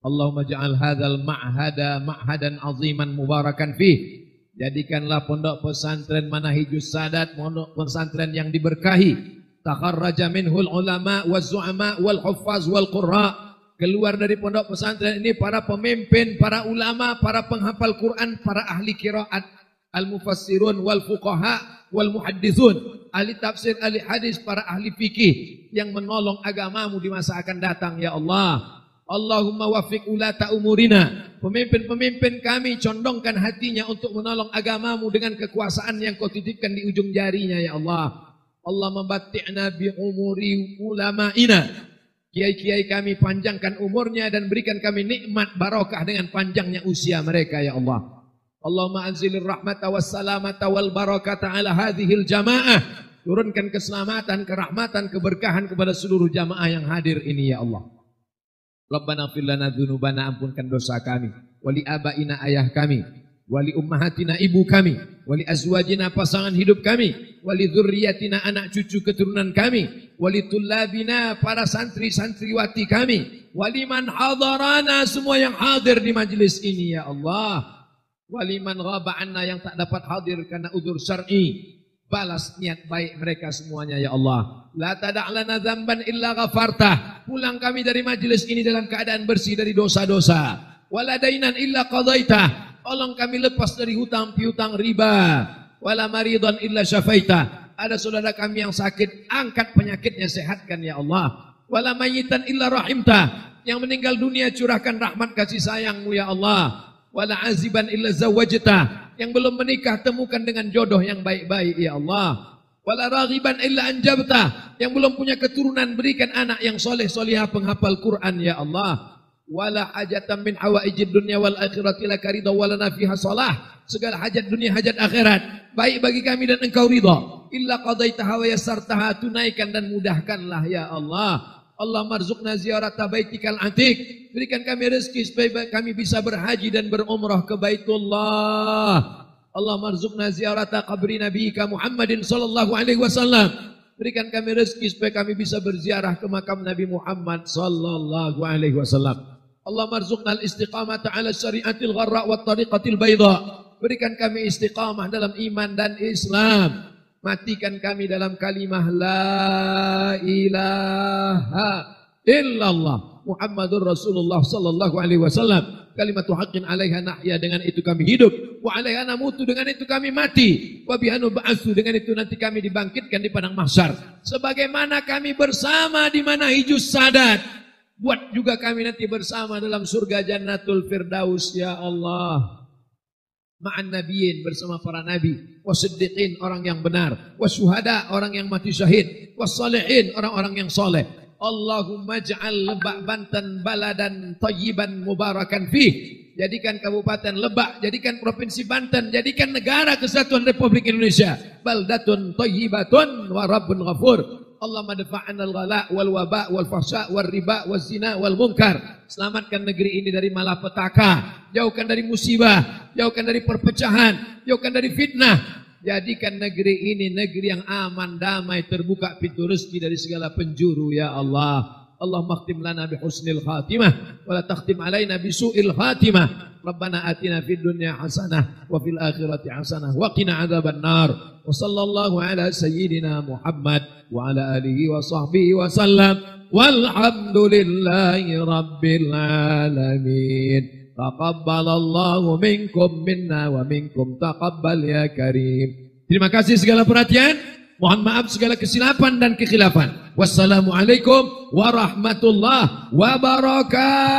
Allahumma ja'al hadzal ma'hada ma'hadan 'aziman mubarakan fih. Jadikanlah pondok pesantren Manahijus Sadat pondok pesantren yang diberkahi. Takharraja minhul ulama waz zu'ama wal huffaz wal qurra. Keluar dari pondok pesantren ini para pemimpin, para ulama, para penghafal Quran, para ahli qiraat, al-mufassirun wal fuqaha wal muhaddithun, ahli tafsir, ahli hadis, para ahli fikih yang menolong agamamu di masa akan datang ya Allah. Allahumma wafiq ulata umurina. Pemimpin-pemimpin kami condongkan hatinya untuk menolong agamamu dengan kekuasaan yang kau titipkan di ujung jarinya ya Allah. Allah membatti'na bi umuri ulama'ina. Kiai-kiai kami panjangkan umurnya dan berikan kami nikmat barokah dengan panjangnya usia mereka ya Allah. Allahumma anzilir rahmata wassalamata wal barakata ala hadhil jamaah. Turunkan keselamatan, kerahmatan, keberkahan kepada seluruh jamaah yang hadir ini ya Allah. Rabbana fir lana dzunubana, ampunkan dosa kami, wali abaina ayah kami, wali ummahatina ibu kami, wali azwajina pasangan hidup kami, Walidhurriyatina, anak cucu keturunan kami, walitullabina, para santri-santriwati kami, waliman hadarana, semua yang hadir di majlis ini ya Allah, waliman ghaba anna, yang tak dapat hadir karena udzur syar'i, balas niat baik mereka semuanya ya Allah. La tada'lana dzamban illa ghafartah, pulang kami dari majlis ini dalam keadaan bersih dari dosa-dosa. Wala dainan illa qadaitah, tolong kami lepas dari hutang piutang riba. Wala maridan illa syafaitah, ada saudara kami yang sakit, angkat penyakitnya, sehatkan ya Allah. Wala mayyitan illa rahimtah, yang meninggal dunia curahkan rahmat kasih sayangmu ya Allah. Wala aziban illa zawajtah, yang belum menikah temukan dengan jodoh yang baik-baik ya Allah. Wala raghiban illa anjabtah, yang belum punya keturunan berikan anak yang soleh solihah penghafal Quran ya Allah. Wala hajatan min hawaijid dunya wal akhirati laka ridha walana fiha salah, segala hajat dunia hajat akhirat baik bagi kami dan engkau ridha. Illa qadaitaha wa yassartaha, tunaikan dan mudahkanlah ya Allah. Allah marzuqna ziyarata baitikal atiq, berikan kami rezeki supaya kami bisa berhaji dan berumrah ke Baitullah. Allah marzuqna ziyarata qabri nabiyika Muhammadin sallallahu alaihi wasallam, berikan kami rezeki supaya kami bisa berziarah ke makam Nabi Muhammad sallallahu alaihi wasallam. Allah marzuqna al-istiqamata ala syariatil gharra wa tariqatil bayda, berikan kami istiqamah dalam iman dan Islam. Matikan kami dalam kalimah la ilaha illallah Muhammadur Rasulullah sallallahu alaihi wasallam. Kalimatu haqqin 'alaiha nahya, dengan itu kami hidup. Wa 'alaiha namutu, dengan itu kami mati. Wa biha nub'atsu, dengan itu nanti kami dibangkitkan di padang mahsyar. Sebagaimana kami bersama di manahijus sadat, buat juga kami nanti bersama dalam surga Jannatul Firdaus ya Allah. Ma'an nabiyyin, bersama para nabi, wasiddiqin, orang yang benar, wasyuhada, orang yang mati syahid, wassalihin, orang-orang yang soleh. Allahumma ja'al Lebak Banten baladan thayyiban mubarakan fih, jadikan Kabupaten Lebak, jadikan Provinsi Banten, jadikan negara kesatuan Republik Indonesia baldatun thayyibatun wa rabbun ghafur. Allahumma dafa'an al-ghala wal waba wal fahsya wal riba wal zina wal munkar. Selamatkan negeri ini dari malapetaka, jauhkan dari musibah, jauhkan dari perpecahan, jauhkan dari fitnah. Jadikan negeri ini negeri yang aman, damai, terbuka pintu rezeki dari segala penjuru ya Allah. Allahumma khtim lana bi husnil khatimah wa la takhtim alaina bi su'il khatimah. Rabbana atina fid dunya hasanah wa fil akhirati hasanah wa qina adzaban nar. Wa sallallahu ala sayyidina Muhammad wa ala alihi wa sahbihi wa sallam. Walhamdulillahi rabbil alamin. Taqabbalallahu minkum minna wa minkum taqabbal ya karim. Terima kasih segala perhatian. Mohon maaf segala kesilapan dan kekhilafan. Wassalamualaikum warahmatullahi wabarakatuh.